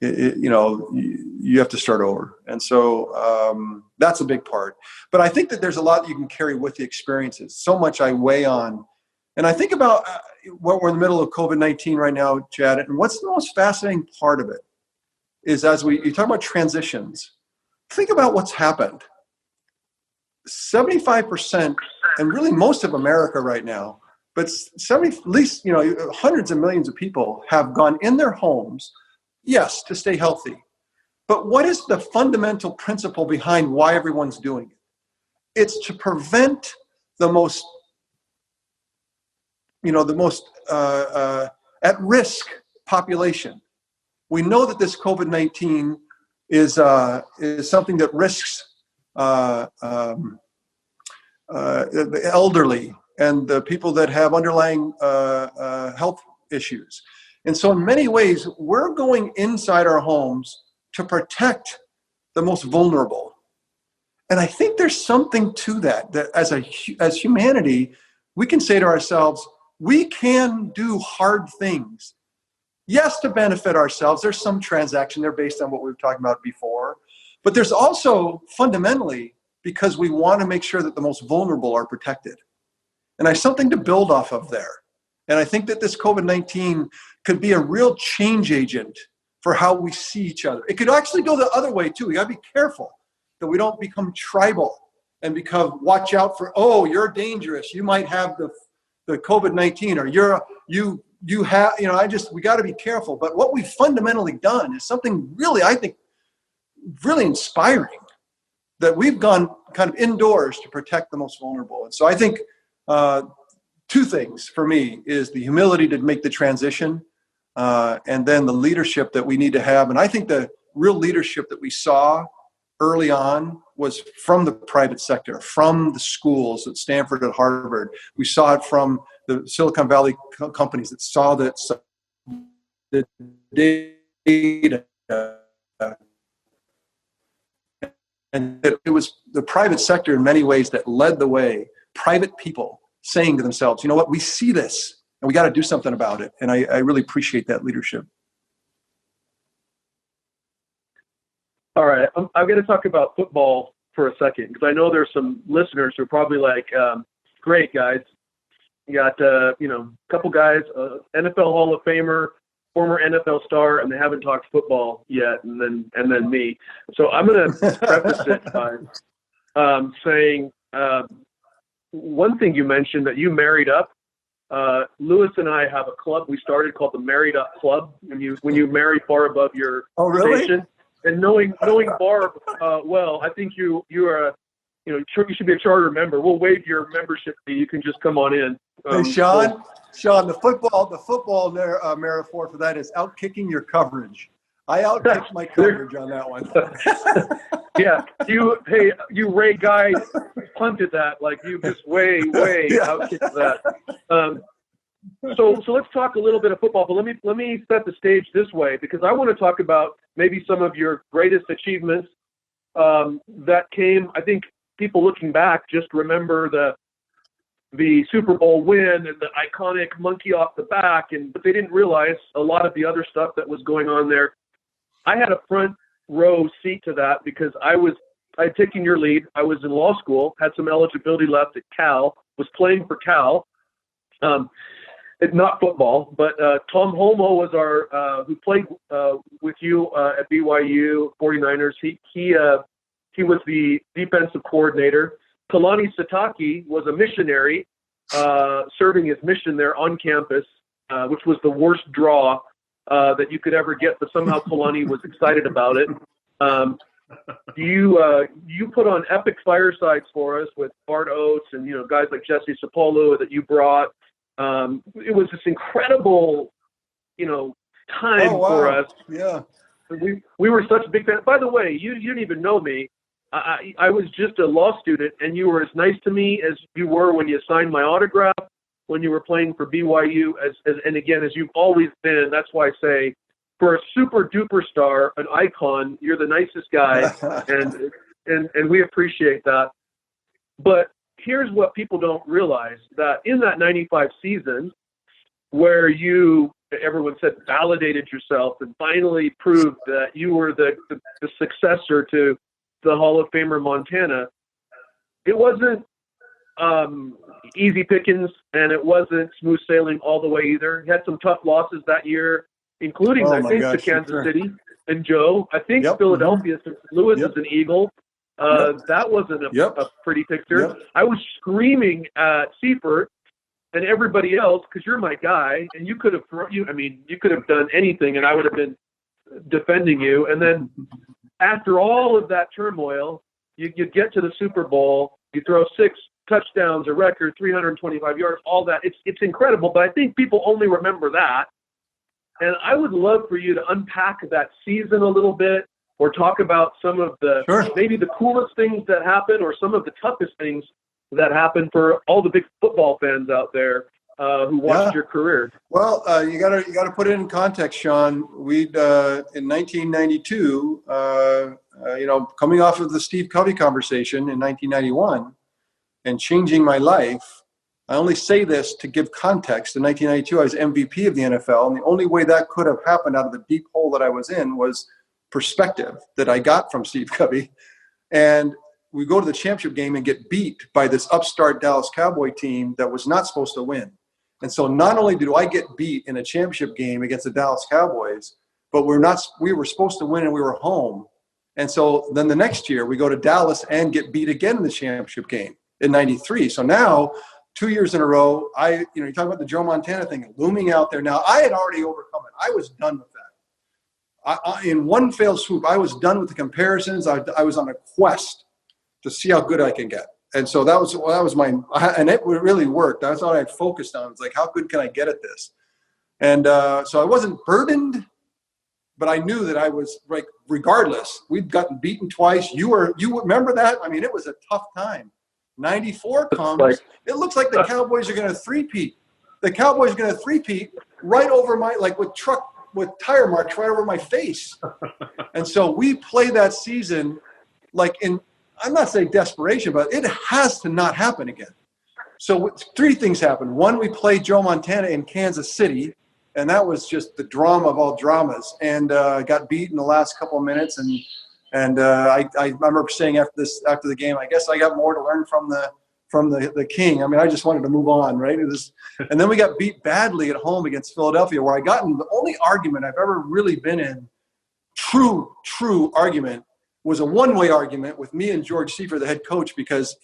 Speaker 5: You have to start over. And so that's a big part. But I think that there's a lot you can carry with the experiences. So much I weigh on. And I think about what we're in the middle of COVID-19 right now, Chad, and what's the most fascinating part of it is you talk about transitions, think about what's happened. 75%, and really most of America right now, but at least, hundreds of millions of people have gone in their homes, yes, to stay healthy. But what is the fundamental principle behind why everyone's doing it? It's to prevent the most at-risk population. We know that this COVID-19 is something that risks the elderly and the people that have underlying health issues. And so in many ways, we're going inside our homes to protect the most vulnerable. And I think there's something to that as humanity, we can say to ourselves, we can do hard things. Yes, to benefit ourselves. There's some transaction there based on what we were talking about before. But there's also fundamentally because we want to make sure that the most vulnerable are protected. And there's something to build off of there. And I think that this COVID-19 could be a real change agent for how we see each other. It could actually go the other way too. We gotta be careful that we don't become tribal and watch out for, oh, you're dangerous. You might have the COVID-19 or we got to be careful. But what we've fundamentally done is something really, I think, really inspiring, that we've gone kind of indoors to protect the most vulnerable. And so I think two things for me is the humility to make the transition and then the leadership that we need to have. And I think the real leadership that we saw early on was from the private sector, from the schools at Stanford and Harvard. We saw it from the Silicon Valley companies that saw that the data. And it was the private sector in many ways that led the way, private people saying to themselves, you know what, we see this and we got to do something about it. And I really appreciate that leadership.
Speaker 4: All right, I'm going to talk about football for a second because I know there's some listeners who are probably like, great, guys. You got, a couple guys, NFL Hall of Famer, former NFL star, and they haven't talked football yet, and then me. So I'm going to preface it by saying one thing you mentioned that you married up. Lewis and I have a club we started called the Married Up Club. When you marry far above your station, and knowing Barb well, I think you are you should be a charter member. We'll waive your membership fee. You can just come on in.
Speaker 5: Hey, Sean, the football metaphor for that is out-kicking your coverage. I out-kicked my coverage on that one.
Speaker 4: Yeah, you Ray Guy punted that like you just way out-kicked that. So let's talk a little bit of football, but let me set the stage this way because I want to talk about maybe some of your greatest achievements that came. I think people looking back just remember the Super Bowl win and the iconic monkey off the back, but they didn't realize a lot of the other stuff that was going on there. I had a front row seat to that because I had taken your lead. I was in law school, had some eligibility left at Cal, was playing for Cal. Not football, but Tom Holmoe was our who played with you at BYU 49ers. He was the defensive coordinator. Kalani Sitake was a missionary serving his mission there on campus, which was the worst draw that you could ever get, but somehow Kalani was excited about it. You put on epic firesides for us with Bart Oates and guys like Jesse Sapolo that you brought. It was this incredible, time for us.
Speaker 5: Yeah.
Speaker 4: We were such a big fan. By the way, you didn't even know me. I was just a law student, and you were as nice to me as you were when you signed my autograph, when you were playing for BYU, and again, as you've always been. That's why I say, for a super duper star, an icon, you're the nicest guy, and we appreciate that. But here's what people don't realize, that in that 95 season, where everyone said, validated yourself and finally proved that you were the successor to the Hall of Famer Montana, it wasn't easy pickings, and it wasn't smooth sailing all the way either. You had some tough losses that year, including, to Kansas City and Joe. I think Philadelphia, since Lewis is an Eagle. That wasn't a pretty picture. I was screaming at Seifert and everybody else, because you're my guy, and you could have done anything, and I would have been defending you. And then after all of that turmoil, you get to the Super Bowl, you throw 6 touchdowns, a record, 325 yards, all that. It's incredible, but I think people only remember that. And I would love for you to unpack that season a little bit, or talk about some of maybe the coolest things that happened, or some of the toughest things that happened for all the big football fans out there who watched your career.
Speaker 5: Well, you gotta put it in context, Sean. We'd in 1992, coming off of the Steve Covey conversation in 1991, and changing my life. I only say this to give context. In 1992, I was MVP of the NFL, and the only way that could have happened out of the deep hole that I was in was perspective that I got from Steve Covey. And we go to the championship game and get beat by this upstart Dallas Cowboy team that was not supposed to win. And so not only did I get beat in a championship game against the Dallas Cowboys, but we were supposed to win, and we were home. And so then the next year we go to Dallas and get beat again in the championship game in 93. So now 2 years in a row, you talk about the Joe Montana thing looming out there. Now I had already overcome it. I was done with that. In one fell swoop, I was done with the comparisons. I was on a quest to see how good I can get. And so that was and it really worked. That's all I had focused on. It's like, how good can I get at this? And so I wasn't burdened, but I knew that I was, like, regardless, we'd gotten beaten twice. You remember that? I mean, it was a tough time. 94 comes. It looks like the Cowboys are going to three-peat. The Cowboys are going to three-peat right over with tire marks right over my face. And so we play that season I'm not saying desperation, but it has to not happen again. So 3 things happened. One, we played Joe Montana in Kansas City, and that was just the drama of all dramas, and got beat in the last couple of minutes. And I remember saying after the game, I guess I got more to learn from the king. I mean, I just wanted to move on, right? And then we got beat badly at home against Philadelphia, where I got in the only argument I've ever really been in, true argument, was a one-way argument with me and George Seifert, the head coach, because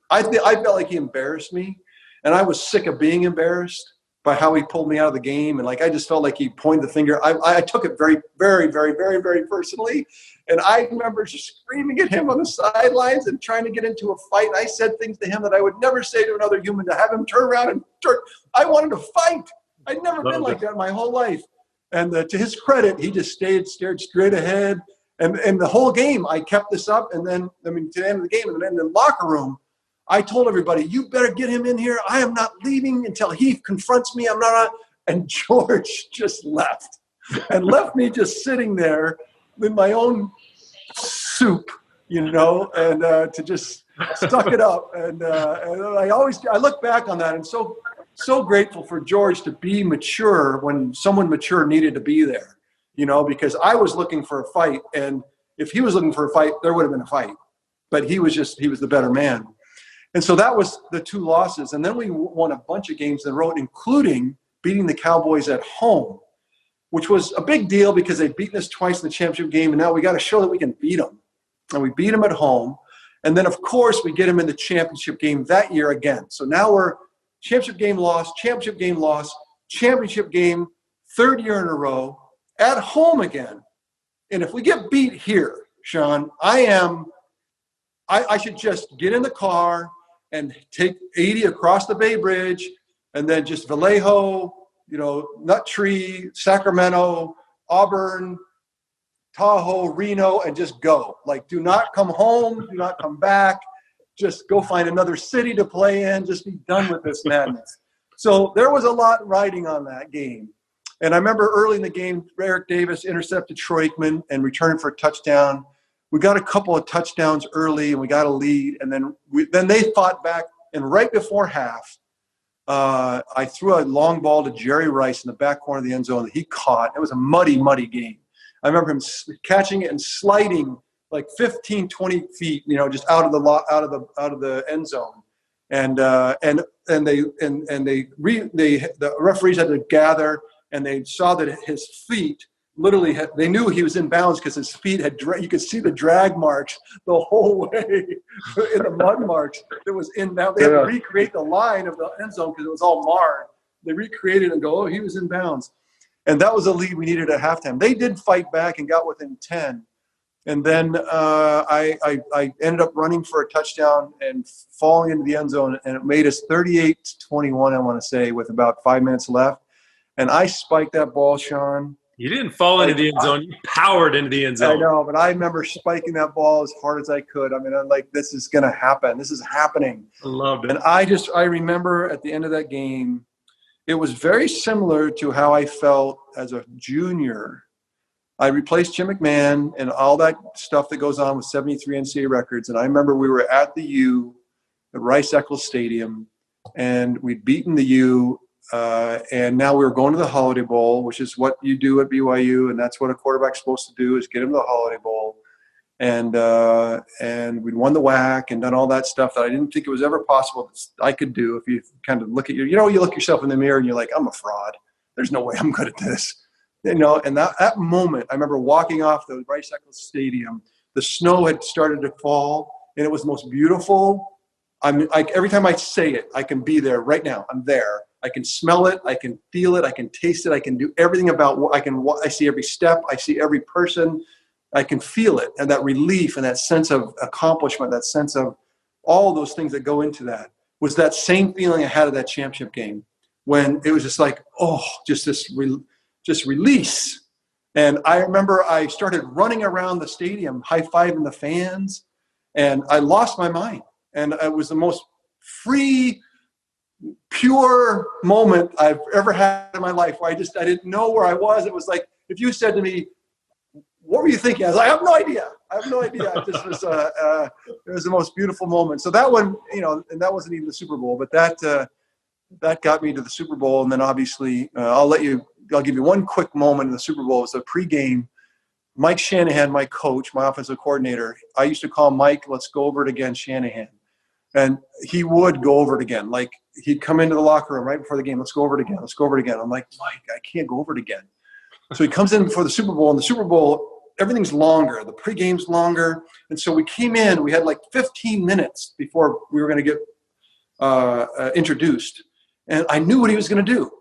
Speaker 5: I felt like he embarrassed me, and I was sick of being embarrassed by how he pulled me out of the game. And I just felt like he pointed the finger. I took it very, very, very, very, very personally. And I remember just screaming at him on the sidelines and trying to get into a fight. I said things to him that I would never say to another human, to have him turn around and I wanted to fight. I'd never been like that my whole life. And to his credit, he just stared straight ahead. And the whole game, I kept this up. And then, to the end of the game, and then in the locker room, I told everybody, you better get him in here. I am not leaving until he confronts me. I'm not. And George just left and left me just sitting there in my own soup, and to just suck it up. And I look back on that and so grateful for George to be mature when someone mature needed to be there, because I was looking for a fight. And if he was looking for a fight, there would have been a fight. But he was the better man. And so that was the 2 losses. And then we won a bunch of games in a row, including beating the Cowboys at home, which was a big deal because they'd beaten us twice in the championship game. And now we got to show that we can beat them. And we beat them at home. And then, of course, we get them in the championship game that year again. So now we're championship game loss, championship game loss, championship game, 3rd year in a row, at home again. And if we get beat here, Sean, I should just get in the car and take 80 across the Bay Bridge, and then just Vallejo, Nut Tree, Sacramento, Auburn, Tahoe, Reno, and just go. Like, do not come home. Do not come back. Just go find another city to play in. Just be done with this madness. So there was a lot riding on that game. And I remember early in the game, Eric Davis intercepted Troy Aikman and returned for a touchdown. We got a couple of touchdowns early, and we got a lead. And then they fought back. And right before half, I threw a long ball to Jerry Rice in the back corner of the end zone that he caught. It was a muddy, muddy game. I remember him catching it and sliding like 15, 20 feet, just out of the end zone. And the referees had to gather, and they saw that his feet literally they knew he was in bounds because his feet you could see the drag marks the whole way in the mud marks that was in bounds. They had to recreate the line of the end zone because it was all marred. They recreated and go, oh, he was in bounds. And that was a lead we needed at halftime. They did fight back and got within 10. And then I ended up running for a touchdown and falling into the end zone, and it made us 38-21, I want to say, with about 5 minutes left. And I spiked that ball, Sean.
Speaker 3: You didn't fall into the end zone. You powered into the end zone.
Speaker 5: I know, but I remember spiking that ball as hard as I could. I mean, I'm like, this is going to happen. This is happening.
Speaker 3: I loved it.
Speaker 5: And I remember at the end of that game, it was very similar to how I felt as a junior. I replaced Jim McMahon and all that stuff that goes on with 73 NCAA records. And I remember we were at the U at Rice-Eccles Stadium, and we'd beaten the U. And now we were going to the Holiday Bowl, which is what you do at BYU, and that's what a quarterback's supposed to do, is get him to the Holiday Bowl. And we'd won the WAC and done all that stuff that I didn't think it was ever possible that I could do. If you kind of look at you look yourself in the mirror and you're like, I'm a fraud. There's no way I'm good at this. And that moment, I remember walking off the Rice-Eccles Stadium. The snow had started to fall, and it was the most beautiful. Every time I say it, I can be there right now. I'm there. I can smell it. I can feel it. I can taste it. I can do everything I see every step. I see every person. I can feel it, and that relief and that sense of accomplishment, that sense of all those things that go into that, was that same feeling I had at that championship game, when it was just like, just this release. And I remember I started running around the stadium, high-fiving the fans, and I lost my mind. And it was the most free, pure moment I've ever had in my life, where I didn't know where I was. It was like if you said to me, what were you thinking? I was like, I have no idea. It just was, it was the most beautiful moment. So that one, and that wasn't even the Super Bowl, but that got me to the Super Bowl. And then obviously I'll give you one quick moment in the Super Bowl. It was a pregame. Mike Shanahan, my coach, my offensive coordinator, I used to call Mike, let's go over it again, Shanahan. And he would go over it again. Like, he'd come into the locker room right before the game. Let's go over it again. Let's go over it again. I'm like, Mike, I can't go over it again. So he comes in before the Super Bowl, and the Super Bowl, everything's longer. The pregame's longer. And so we came in. We had like 15 minutes before we were going to get introduced. And I knew what he was going to do.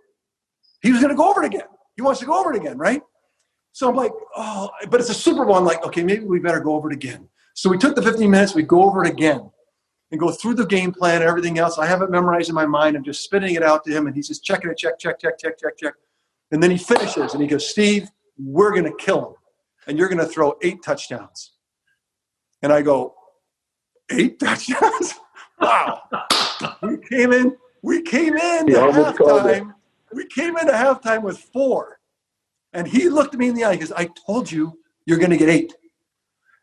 Speaker 5: He was going to go over it again. He wants to go over it again, right? So I'm like, but it's a Super Bowl. I'm like, okay, maybe we better go over it again. So we took the 15 minutes. We go over it again and go through the game plan and everything else. I have it memorized in my mind. I'm just spitting it out to him, and he's just checking it, check. And then he finishes, and he goes, Steve, we're going to kill him, and you're going to throw 8 touchdowns. And I go, 8 touchdowns? Wow. We came in to halftime. We came into halftime with 4. And he looked at me in the eye. He goes, I told you you're going to get 8.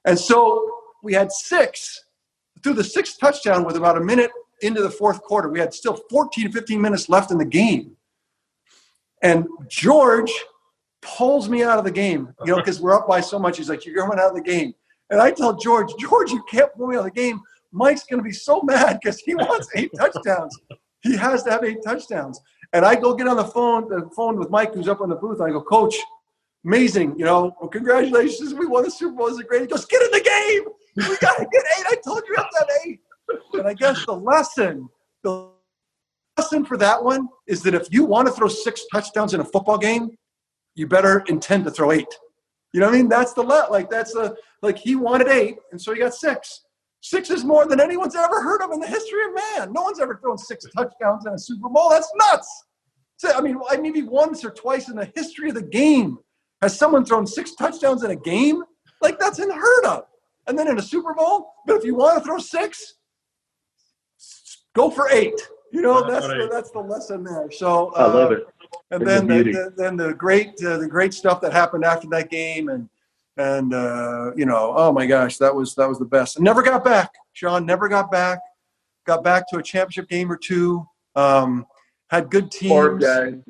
Speaker 5: And so we had 6. Through the 6th touchdown with about a minute into the 4th quarter, we had still 14, 15 minutes left in the game. And George pulls me out of the game, because we're up by so much. He's like, you're coming out of the game. And I tell George, you can't pull me out of the game. Mike's going to be so mad because he wants 8 touchdowns. He has to have 8 touchdowns. And I go get on the phone with Mike, who's up on the booth. And I go, Coach, amazing. Well, congratulations. We won the Super Bowl. It's great. He goes, get in the game. We got to get 8. I told you we have to have 8. And I guess the lesson for that one is that if you want to throw 6 touchdowns in a football game, you better intend to throw 8. You know what I mean? That's he wanted 8, and so he got 6. 6 is more than anyone's ever heard of in the history of man. No one's ever thrown 6 touchdowns in a Super Bowl. That's nuts. So, I mean, maybe once or twice in the history of the game has someone thrown 6 touchdowns in a game. Like, that's unheard of. And then in a Super Bowl, but if you want to throw 6, go for 8. You know, that's the lesson there. So
Speaker 4: I love it.
Speaker 5: And then the great stuff that happened after that game, and you know, oh my gosh, that was the best. And never got back, Sean. Never got back. Got back to a championship game or 2. Had good teams. You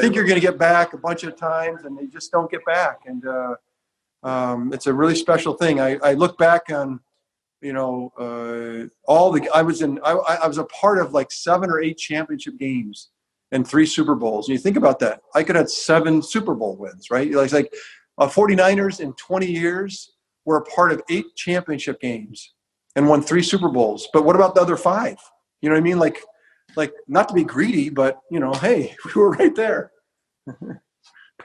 Speaker 5: think you're going to get back a bunch of times, and they just don't get back. And it's a really special thing. I look back on, you know, I was a part of like 7 or 8 championship games and 3 Super Bowls. And you think about that, I could have 7 Super Bowl wins, right? It's like 49ers in 20 years were a part of 8 championship games and won 3 Super Bowls. But what about the other 5? You know what I mean? Like not to be greedy, but you know, hey, we were right there.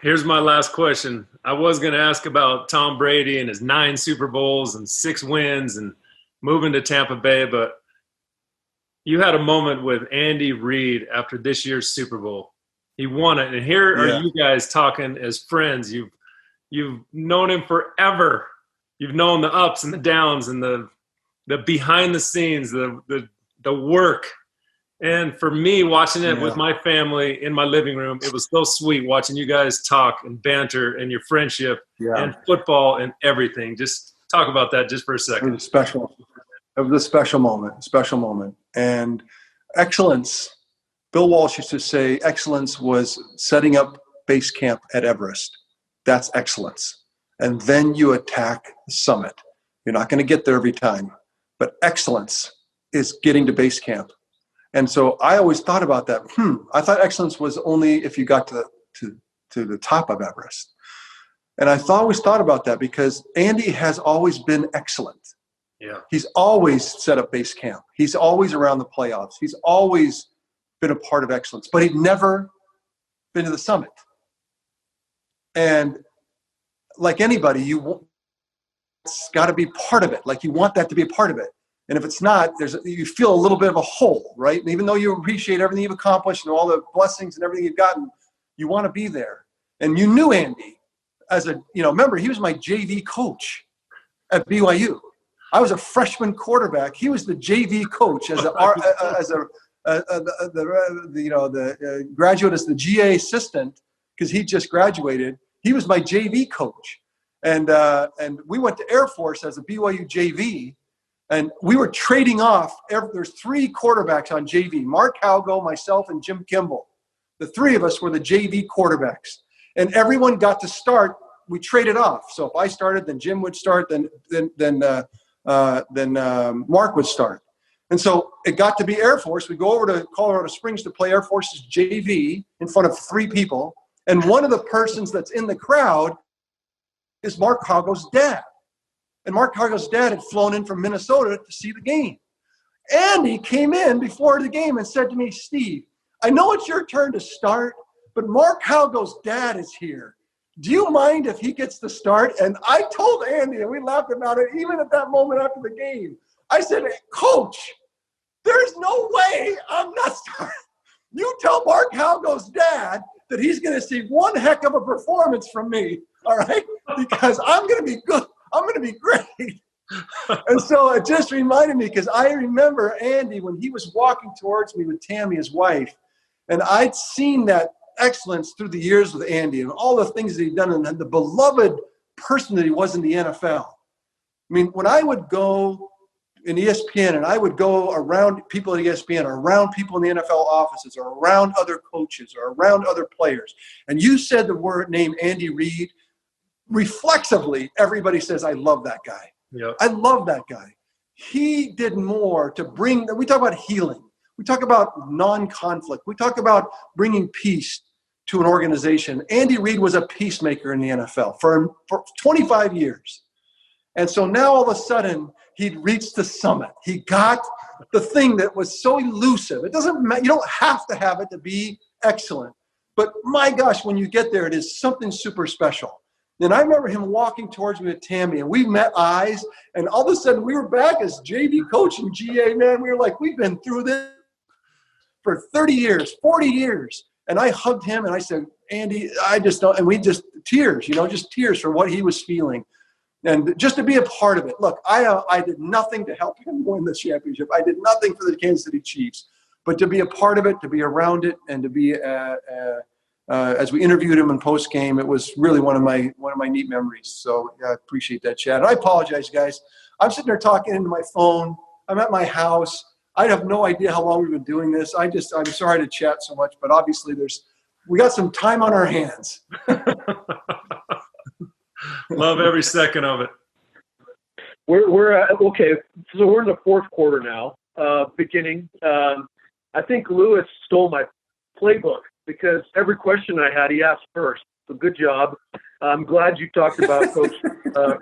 Speaker 3: Here's my last question. I was going to ask about Tom Brady and his 9 Super Bowls and 6 wins and moving to Tampa Bay, but you had a moment with Andy Reid after this year's Super Bowl. He won it, and here are you guys talking as friends. You've known him forever. You've known the ups and the downs and the behind the scenes, the work. And for me, watching it with my family in my living room, it was so sweet watching you guys talk and banter and your friendship and football and everything. Just talk about that just for a second.
Speaker 5: It was special. It was a special moment. And excellence, Bill Walsh used to say excellence was setting up base camp at Everest. That's excellence. And then you attack the summit. You're not going to get there every time. But excellence is getting to base camp. And so I always thought about that. I thought excellence was only if you got to the top of Everest. And I always thought about that because Andy has always been excellent.
Speaker 3: Yeah.
Speaker 5: He's always set up base camp. He's always around the playoffs. He's always been a part of excellence, but he'd never been to the summit. And like anybody, it's got to be part of it. Like you want that to be a part of it. And if it's not, you feel a little bit of a hole, right? And even though you appreciate everything you've accomplished and all the blessings and everything you've gotten, you want to be there. And you knew Andy remember, he was my JV coach at BYU. I was a freshman quarterback. He was the JV coach as the graduate as the GA assistant because he just graduated. He was my JV coach, and we went to Air Force as a BYU JV, and we were trading off. There's 3 quarterbacks on JV: Mark Haugo, myself, and Jim Kimball. The 3 of us were the JV quarterbacks, and everyone got to start. We traded off. So if I started, then Jim would start, then Mark would start. And so it got to be Air Force. We go over to Colorado Springs to play Air Force's JV in front of 3 people. And one of the persons that's in the crowd is Mark Haugo's dad. And Mark Haugo's dad had flown in from Minnesota to see the game. Andy came in before the game and said to me, Steve, I know it's your turn to start, but Mark Haugo's dad is here. Do you mind if he gets the start? And I told Andy, and we laughed about it, even at that moment after the game. I said, Coach, there's no way I'm not starting. You tell Mark Haugo's dad that he's going to see one heck of a performance from me, all right? Because I'm going to be good. I'm going to be great. And so it just reminded me, because I remember Andy when he was walking towards me with Tammy, his wife, and I'd seen that excellence through the years with Andy and all the things that he'd done and the beloved person that he was in the NFL. I mean, when I would go in ESPN and I would go around people at ESPN or around people in the NFL offices or around other coaches or around other players, and you said the name Andy Reid, reflexively, everybody says, I love that guy.
Speaker 3: Yep.
Speaker 5: I love that guy. He did more to bring, we talk about healing. We talk about non-conflict. We talk about bringing peace to an organization. Andy Reid was a peacemaker in the NFL for 25 years. And so now all of a sudden, he'd reached the summit. He got the thing that was so elusive. It doesn't matter. You don't have to have it to be excellent. But my gosh, when you get there, it is something super special. And I remember him walking towards me with Tammy, and we met eyes, and all of a sudden we were back as JV coach and GA, man. We were like, we've been through this. for 30 years, 40 years. And I hugged him and I said, Andy, I just don't, and we just tears, just tears for what he was feeling. And just to be a part of it. Look, I did nothing to help him win the championship. I did nothing for the Kansas City Chiefs, but to be a part of it, to be around it, and to be as we interviewed him in post game, it was really one of my neat memories. So yeah, I appreciate that, Chad. And I apologize, guys. I'm sitting there talking into my phone. I'm at my house. I have no idea how long we've been doing this. I'm sorry to chat so much, but obviously we got some time on our hands.
Speaker 3: Love every second of it.
Speaker 4: We're okay. So we're in the fourth quarter now, beginning. I think Lewis stole my playbook because every question I had, he asked first. So good job. I'm glad you talked about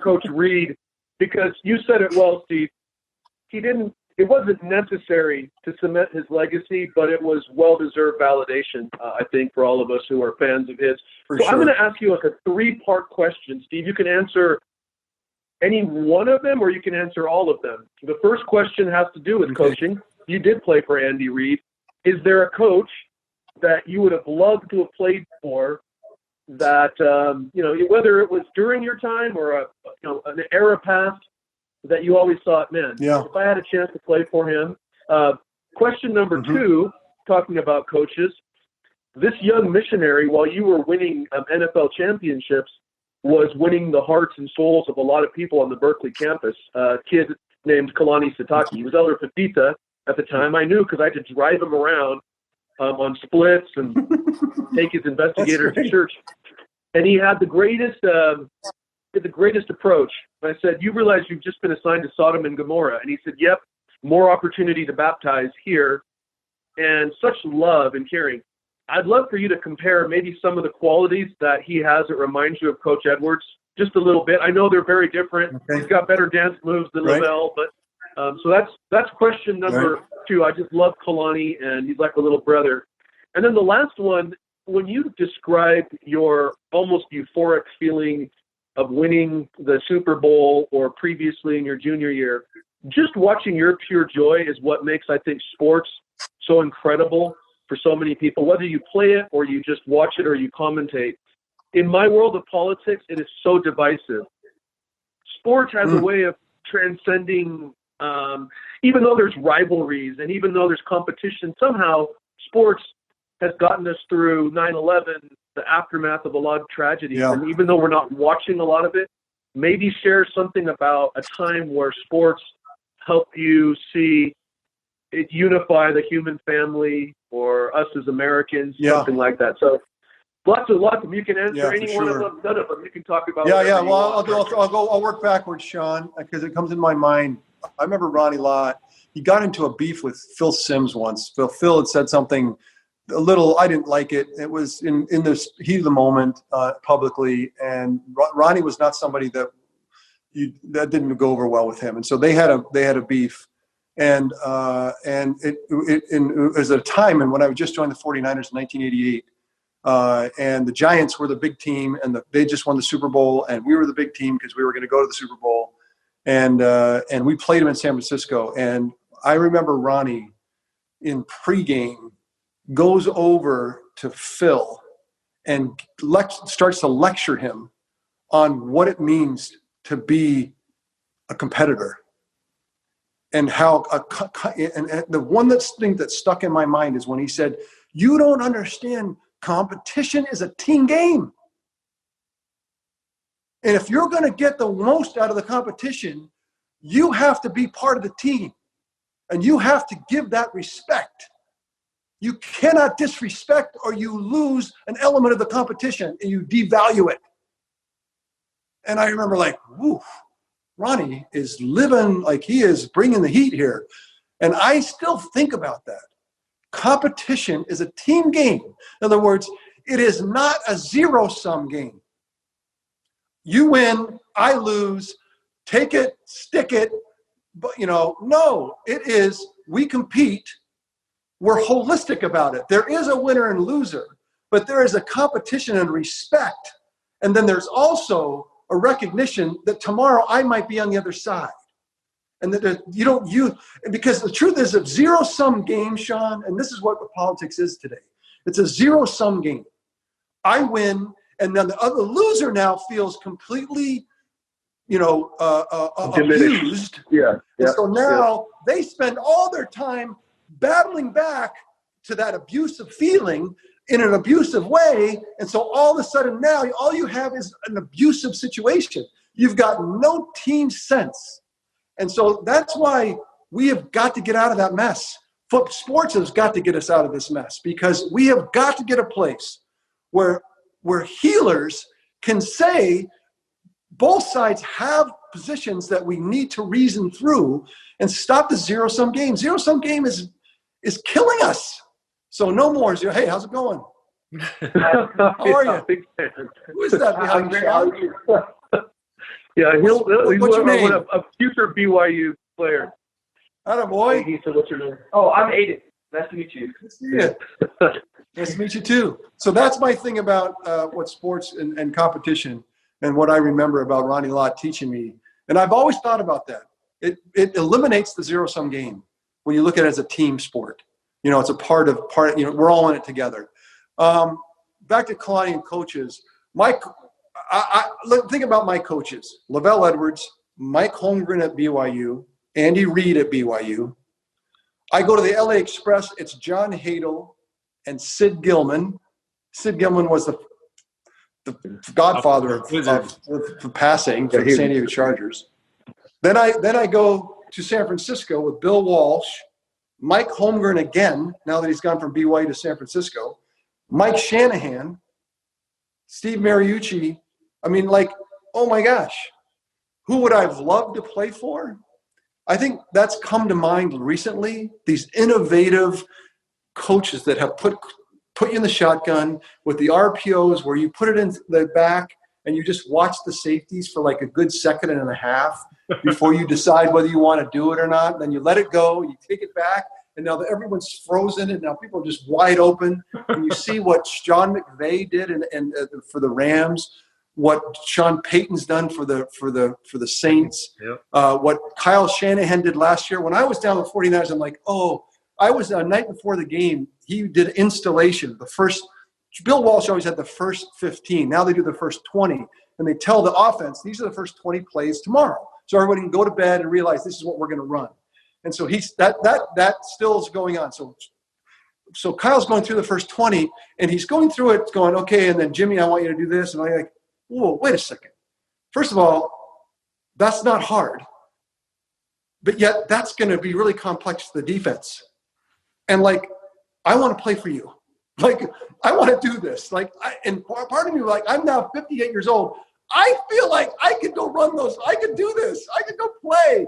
Speaker 4: Coach Reed, because you said it well, Steve. It wasn't necessary to cement his legacy, but it was well-deserved validation, I think, for all of us who are fans of his. So I'm going to ask you like a three-part question, Steve. You can answer any one of them, or you can answer all of them. The first question has to do with coaching. You did play for Andy Reid. Is there a coach that you would have loved to have played for that, whether it was during your time or an era past, that you always thought, man, if I had a chance to play for him? Question number two, talking about coaches, this young missionary, while you were winning NFL championships, was winning the hearts and souls of a lot of people on the Berkeley campus. A kid named Kalani Sataki. He was Elder Pepita at the time. I knew because I had to drive him around on splits and take his investigator to church. And he had the greatest approach. I said, you realize you've just been assigned to Sodom and Gomorrah? And he said, yep, more opportunity to baptize here. And such love and caring. I'd love for you to compare maybe some of the qualities that he has that reminds you of Coach Edwards, just a little bit. I know they're very different. Okay. He's got better dance moves than Lavelle, but so that's question number two. I just love Kalani, and he's like a little brother. And then the last one, when you describe your almost euphoric feeling of winning the Super Bowl or previously in your junior year, just watching your pure joy is what makes, I think, sports so incredible for so many people, whether you play it or you just watch it or you commentate. In my world of politics, it is so divisive. Sports has a way of transcending, even though there's rivalries and even though there's competition, somehow sports has gotten us through 9/11, the aftermath of a lot of tragedies. Yeah. And even though we're not watching a lot of it, maybe share something about a time where sports help you see it unify the human family or us as Americans, something like that. So lots of them. You can answer any one of them, none of them. You can talk about.
Speaker 5: Yeah. Well, I'll work backwards, Sean, because it comes in my mind. I remember Ronnie Lott. He got into a beef with Phil Simms once. Phil had said something a little, I didn't like it. It was in the heat of the moment publicly, and Ronnie was not somebody that didn't go over well with him, and so they had a beef. And it was a time, and when I just joined the 49ers in 1988, and the Giants were the big team, and they just won the Super Bowl, and we were the big team because we were going to go to the Super Bowl, and we played them in San Francisco. And I remember Ronnie in pregame goes over to Phil and starts to lecture him on what it means to be a competitor. And how and the one thing that stuck in my mind is when he said, "You don't understand. Competition is a team game, and if you're going to get the most out of the competition, you have to be part of the team, and you have to give that respect. You cannot disrespect, or you lose an element of the competition, and you devalue it." And I remember like, woof. Ronnie is living like he is bringing the heat here. And I still think about that. Competition is a team game. In other words, it is not a zero-sum game. You win, I lose, take it, stick it. But, no, it is, we compete. We're holistic about it. There is a winner and loser, but there is a competition and respect. And then there's also a recognition that tomorrow I might be on the other side. And that you don't use, because the truth is a zero-sum game, Sean, and this is what politics is today. It's a zero-sum game. I win, and then the other loser now feels completely, abused.
Speaker 4: Yeah.
Speaker 5: And so now they spend all their time battling back to that abusive feeling in an abusive way. And so all of a sudden now all you have is an abusive situation. You've got no team sense. And so that's why we have got to get out of that mess. Sports has got to get us out of this mess, because we have got to get a place where healers can say both sides have positions that we need to reason through and stop the zero-sum game. Zero-sum game is killing us. So no more zero. Hey, how's it going? How are you? Who is that behind you?
Speaker 4: Yeah,
Speaker 5: what's your name?
Speaker 4: A future BYU player.
Speaker 5: Attaboy.
Speaker 4: He said, "What's your name?"
Speaker 6: Oh, I'm Aiden. Nice to meet you.
Speaker 5: Good to see you. Nice to meet you too. So that's my thing about what sports and competition, and what I remember about Ronnie Lott teaching me. And I've always thought about that. It eliminates the zero-sum game when you look at it as a team sport. It's a part, we're all in it together. Back to Kalani and coaches. Think about my coaches: Lavelle Edwards, Mike Holmgren at BYU, Andy Reid at BYU. I go to the LA Express. It's John Hadel and Sid Gilman. Sid Gilman was the godfather of passing for the San Diego Chargers. Then I go to San Francisco with Bill Walsh, Mike Holmgren again, now that he's gone from BYU to San Francisco, Mike Shanahan, Steve Mariucci. I mean, oh my gosh, who would I have loved to play for? I think that's come to mind recently, these innovative coaches that have put you in the shotgun with the RPOs, where you put it in the back and you just watch the safeties for like a good second and a half before you decide whether you want to do it or not. Then you let it go, you take it back, and now everyone's frozen, and now people are just wide open. And you see what Sean McVay did and for the Rams, what Sean Payton's done for the Saints, what Kyle Shanahan did last year. When I was down with 49ers, I'm like, I was a night before the game. He did installation. Bill Walsh always had the first 15. Now they do the first 20, and they tell the offense, these are the first 20 plays tomorrow. So everybody can go to bed and realize this is what we're going to run. And so that still is going on. So Kyle's going through the first 20, and he's going through it going, okay, and then Jimmy, I want you to do this. And I'm like, whoa, wait a second. First of all, that's not hard. But yet that's going to be really complex to the defense. And I want to play for you. I want to do this. And part of me, I'm now 58 years old. I feel like I could go run those. I could do this. I could go play.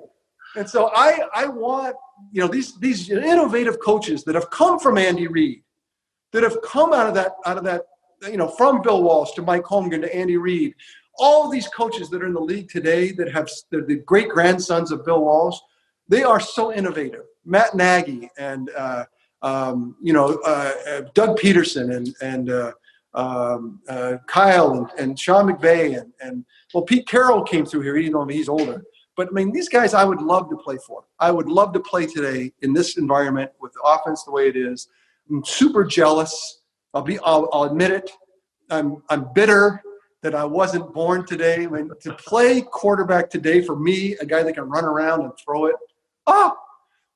Speaker 5: And so I want, these innovative coaches that have come from Andy Reid, that have come out of that, from Bill Walsh to Mike Holmgren to Andy Reid, all of these coaches that are in the league today that have the great grandsons of Bill Walsh, they are so innovative. Matt Nagy and Doug Peterson and Kyle and Sean McVay and Pete Carroll came through here, even though he's older. But I mean, these guys I would love to play for. I would love to play today in this environment with the offense the way it is. I'm super jealous. I'll admit it. I'm bitter that I wasn't born today. I mean, to play quarterback today for me, a guy that can run around and throw it.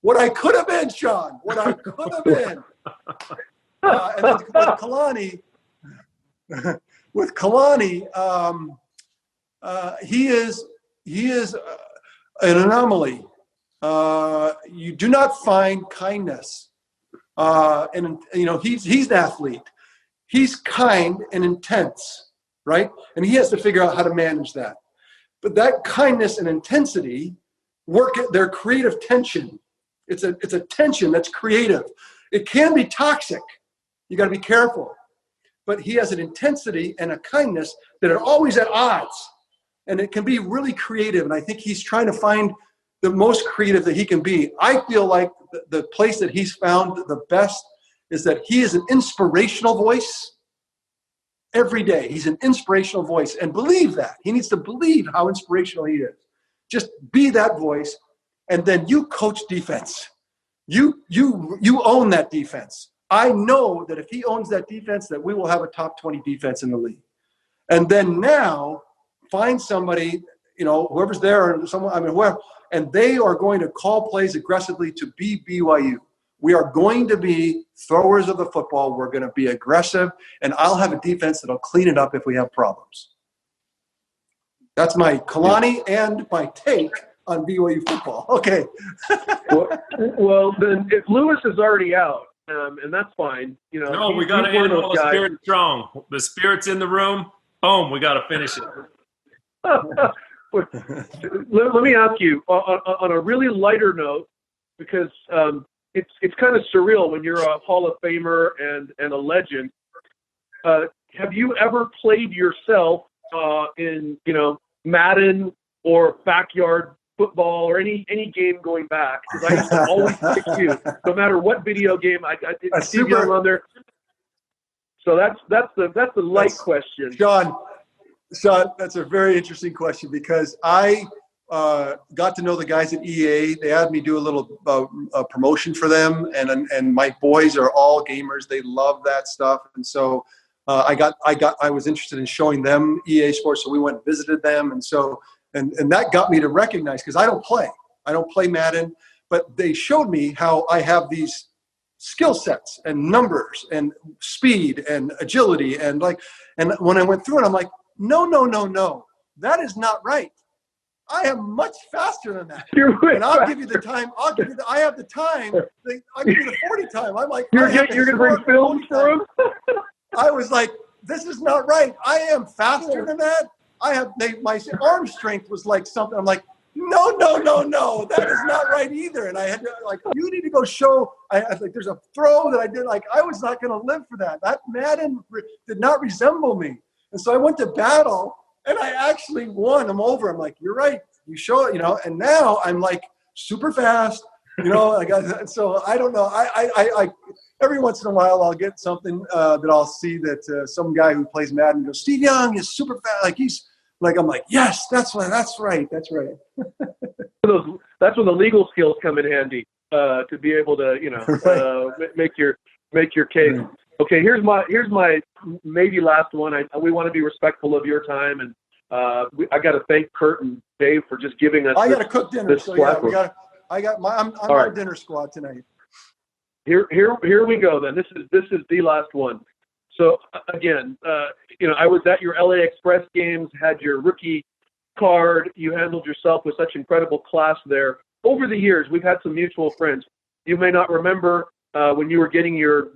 Speaker 5: What I could have been, Sean. What I could have been. And then with Kalani, he is an anomaly. You do not find kindness. And he's an athlete. He's kind and intense, right? And he has to figure out how to manage that. But that kindness and intensity work at their creative tension. It's a tension that's creative. It can be toxic. You got to be careful. But he has an intensity and a kindness that are always at odds. And it can be really creative. And I think he's trying to find the most creative that he can be. I feel like the place that he's found the best is that he is an inspirational voice every day. He's an inspirational voice. And believe that. He needs to believe how inspirational he is. Just be that voice. and then you coach defense. You own that defense. I know that if he owns that defense, that we will have a top 20 defense in the league. And then now find somebody, whoever's there, or someone, whoever, and they are going to call plays aggressively to be BYU. We are going to be throwers of the football. We're going to be aggressive, and I'll have a defense that'll clean it up if we have problems. That's my Kalani and my take on BYU football. Okay.
Speaker 4: well, then if Lewis is already out, and that's fine.
Speaker 3: No, we got to end all the spirit strong. The spirit's in the room. Boom, we got to finish it.
Speaker 4: Let me ask you on a really lighter note, because it's kind of surreal when you're a Hall of Famer and a legend. Have you ever played yourself in Madden or backyard football or any game going back? Because I used to always pick you, no matter what video game I did see you on there. So that's the light question.
Speaker 5: Sean, that's a very interesting question, because I got to know the guys at EA. They had me do a little promotion for them, and my boys are all gamers. They love that stuff, and so I was interested in showing them EA Sports, so we went and visited them, and so and that got me to recognize, because I don't play Madden, but they showed me how I have these skill sets and numbers and speed and agility, and when I went through it, I'm like, no, that is not right. I am much faster than that. And I'll give you the time. I have the time. I'll give you the 40 time. I'm like,
Speaker 4: you're going to bring film for him?
Speaker 5: I was like, this is not right. I am faster than that. My arm strength was like something. I'm like, no, that is not right either. And I had to, you need to go show. I like, there's a throw that I did. I was not going to live for that. That Madden did not resemble me. And so I went to battle, and I actually won them over. I'm like, you're right. You show it, and now I'm like super fast, so I don't know. I every once in a while I'll get something that I'll see that some guy who plays Madden goes, Steve Young is super fast. I'm like, yes, that's right. That's right.
Speaker 4: That's when the legal skills come in handy to be able to, make your case. Okay, here's my maybe last one. We want to be respectful of your time, and I got to thank Kurt and Dave for just giving us.
Speaker 5: I got to cook dinner, so yeah, I'm on our dinner squad tonight.
Speaker 4: Here we go. Then this is the last one. So again, I was at your LA Express games, had your rookie card. You handled yourself with such incredible class there. Over the years, we've had some mutual friends. You may not remember when you were getting your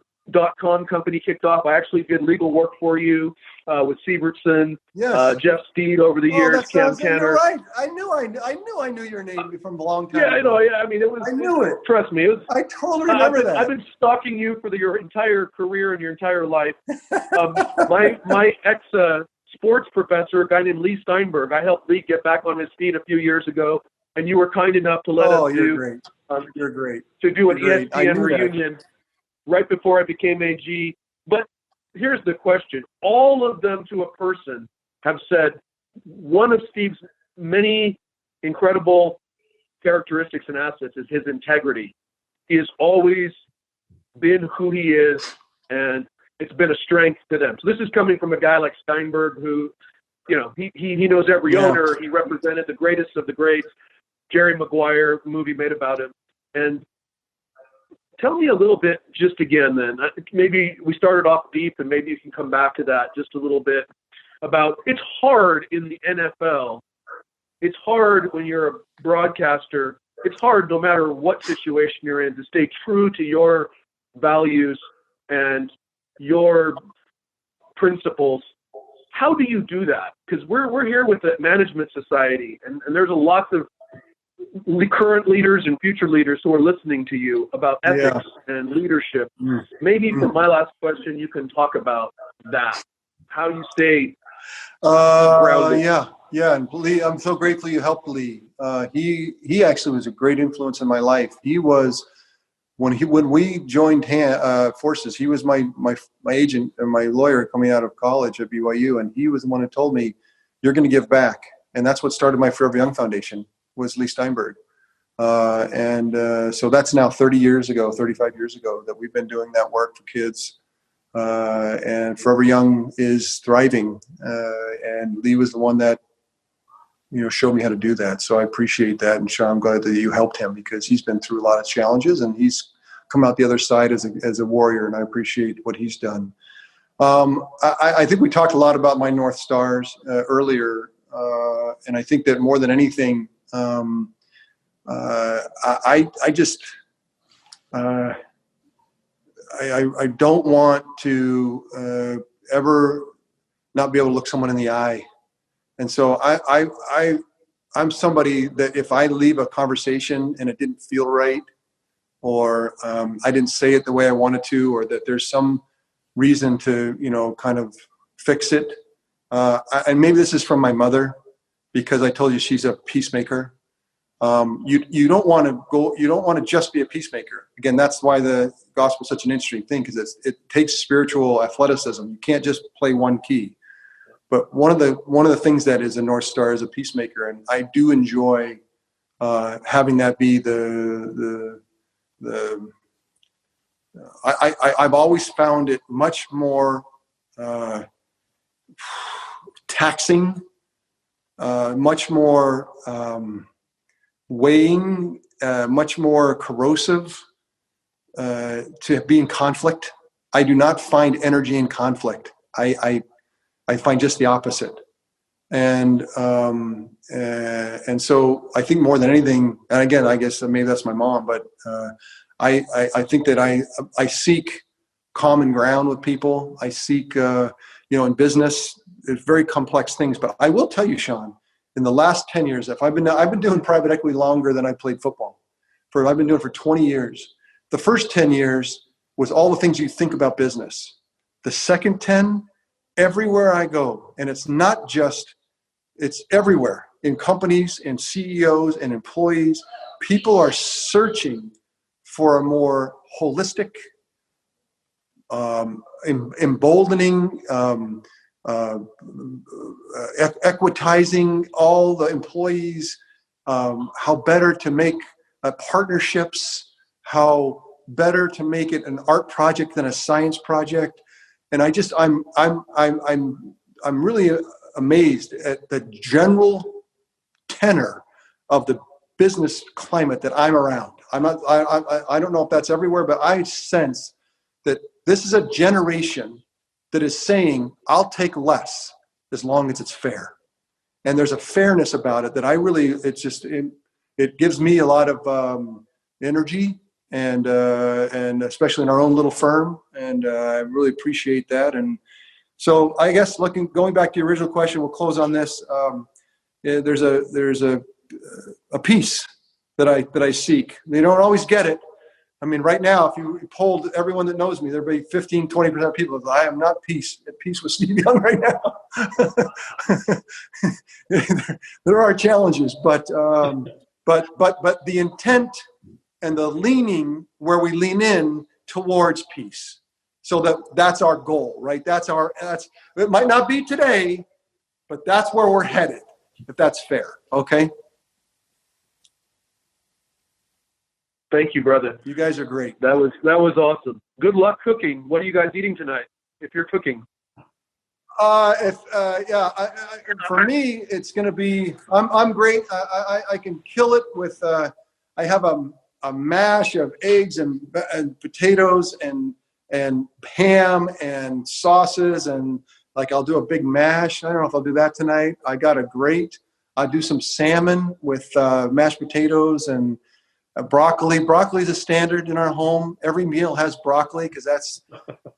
Speaker 4: .com company kicked off. I actually did legal work for you with Siebertson,
Speaker 5: yes.
Speaker 4: Jeff Steed over the years, Cam Tanner.
Speaker 5: Right. I knew your name from a long time.
Speaker 4: Yeah, I know. Yeah, I mean, I knew it. Trust me,
Speaker 5: I totally remember that.
Speaker 4: I've been stalking you for your entire career and your entire life. My ex sports professor, a guy named Lee Steinberg, I helped Lee get back on his feet a few years ago, and you were kind enough to let us
Speaker 5: you're great. You're great.
Speaker 4: To do an ESPN reunion. Right before I became AG. But here's the question. All of them to a person have said one of Steve's many incredible characteristics and assets is his integrity. He has always been who he is, and it's been a strength to them. So this is coming from a guy like Steinberg who, he knows every owner. He represented the greatest of the greats. Jerry Maguire, movie made about him. And tell me a little bit, just again, then, maybe we started off deep and maybe you can come back to that just a little bit about, it's hard in the NFL. It's hard when you're a broadcaster. It's hard no matter what situation you're in to stay true to your values and your principles. How do you do that? Because we're here with the management society, and there's a lot of current leaders and future leaders who are listening to you about ethics and leadership. Maybe for my last question, you can talk about that. How you stay grounded.
Speaker 5: And Lee, I'm so grateful you helped Lee. He actually was a great influence in my life. He was when we joined forces. He was my agent and my lawyer coming out of college at BYU, and he was the one who told me, "You're going to give back," and that's what started my Forever Young Foundation. Was Lee Steinberg. So that's now 35 years ago that we've been doing that work for kids. And Forever Young is thriving. And Lee was the one that, showed me how to do that. So I appreciate that. And Sean, I'm glad that you helped him because he's been through a lot of challenges and he's come out the other side as a warrior. And I appreciate what he's done. I think we talked a lot about my North Stars earlier. And I think that more than anything, I don't want to ever not be able to look someone in the eye. And so I'm somebody that if I leave a conversation and it didn't feel right, or I didn't say it the way I wanted to, or that there's some reason to, kind of fix it. And maybe this is from my mother, because I told you she's a peacemaker. You don't want to just be a peacemaker. Again, that's why the gospel is such an interesting thing, because it takes spiritual athleticism. You can't just play one key. But one of the things that is a North Star is a peacemaker, and I do enjoy having that be I've always found it much more taxing, much more weighing, much more corrosive to be in conflict. I do not find energy in conflict. I find just the opposite. And so I think more than anything, and again, I guess maybe that's my mom, but I think that I seek common ground with people. I seek, in business, it's very complex things. But I will tell you, Sean, in the last 10 years, I've been doing private equity longer than I played football. I've been doing it for 20 years. The first 10 years was all the things you think about business. The second 10, everywhere I go, and it's everywhere, in companies and CEOs and employees, people are searching for a more holistic, emboldening, equitizing all the employees, how better to make partnerships, how better to make it an art project than a science project. And I'm really amazed at the general tenor of the business climate that I'm around. I don't know if that's everywhere, but I sense that this is a generation that is saying, I'll take less as long as it's fair. And there's a fairness about it that it gives me a lot of energy, and especially in our own little firm. And I really appreciate that. And so I guess going back to your original question, we'll close on this. There's a peace that I seek. They don't always get it. I mean, right now, if you polled everyone that knows me, there'd be 15, 20% of people that I am not at peace with Steve Young right now. There are challenges, but the intent and the leaning where we lean in towards peace. So that's our goal, right? It might not be today, but that's where we're headed, if that's fair. Okay.
Speaker 4: Thank you, brother.
Speaker 5: You guys are great.
Speaker 4: That was awesome. Good luck cooking. What are you guys eating tonight, if you're cooking?
Speaker 5: For me, it's going to be. I'm great. I can kill it with. I have a mash of eggs and potatoes and ham and sauces, and I'll do a big mash. I don't know if I'll do that tonight. I got a grate. I'll do some salmon with mashed potatoes and broccoli. Broccoli is a standard in our home. Every meal has broccoli because that's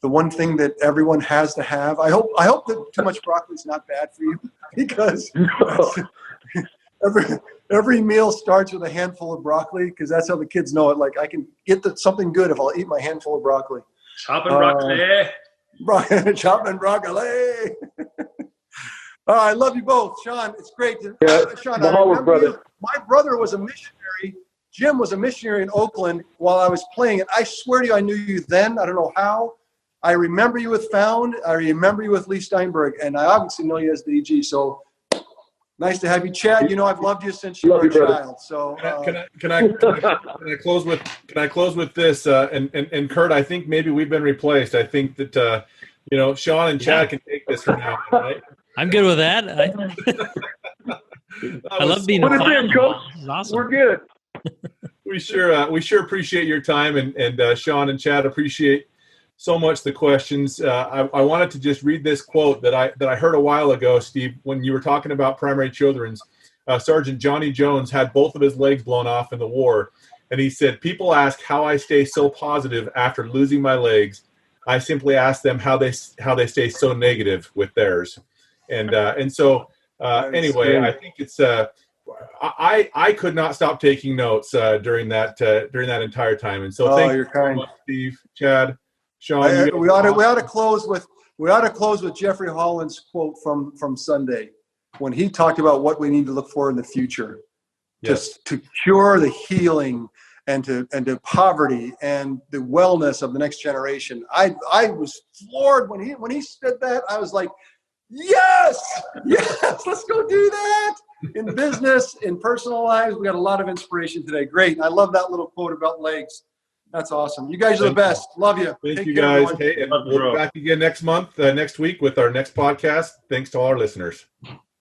Speaker 5: the one thing that everyone has to have. I hope that too much broccoli is not bad for you, because every meal starts with a handful of broccoli, because that's how the kids know it. I can get something good if I'll eat my handful of broccoli.
Speaker 3: Chopping broccoli.
Speaker 5: Chopping broccoli. I love you both, Sean. It's great. Sean, my brother was a missionary. Jim was a missionary in Oakland while I was playing it. I swear to you, I knew you then. I don't know how. I remember you with Found. I remember you with Lee Steinberg, and I obviously know you as DG. So Nice to have you, Chad. You know, I've loved you since you
Speaker 4: Love
Speaker 5: were a
Speaker 4: you, brother.
Speaker 5: child. So
Speaker 1: Can I close with this? And Kurt, I think maybe we've been replaced. I think that Sean and Chad can take this from now on, right?
Speaker 2: I'm good with that. I love being a
Speaker 4: Put it
Speaker 2: fan.
Speaker 4: in, Coach.
Speaker 2: It's awesome.
Speaker 4: We're good.
Speaker 1: We sure appreciate your time, and Sean and Chad appreciate so much the questions. I wanted to just read this quote that I heard a while ago, Steve, when you were talking about primary children's. Sergeant Johnny Jones had both of his legs blown off in the war, and he said, "People ask how I stay so positive after losing my legs. I simply ask them how they stay so negative with theirs." And so anyway, I think it's I could not stop taking notes during that entire time. And so thank you very much, Steve, Chad, Sean.
Speaker 5: we ought to close with Jeffrey Holland's quote from Sunday when he talked about what we need to look for in the future, just to cure the healing and to poverty and the wellness of the next generation. I was floored when he said that. I was like, yes, let's go do that. In business, in personal lives, we got a lot of inspiration today. Great. I love that little quote about legs. That's awesome. You guys are the best. Love you.
Speaker 1: Thank you, guys. Hey, and we'll be back again next week with our next podcast. Thanks to all our listeners.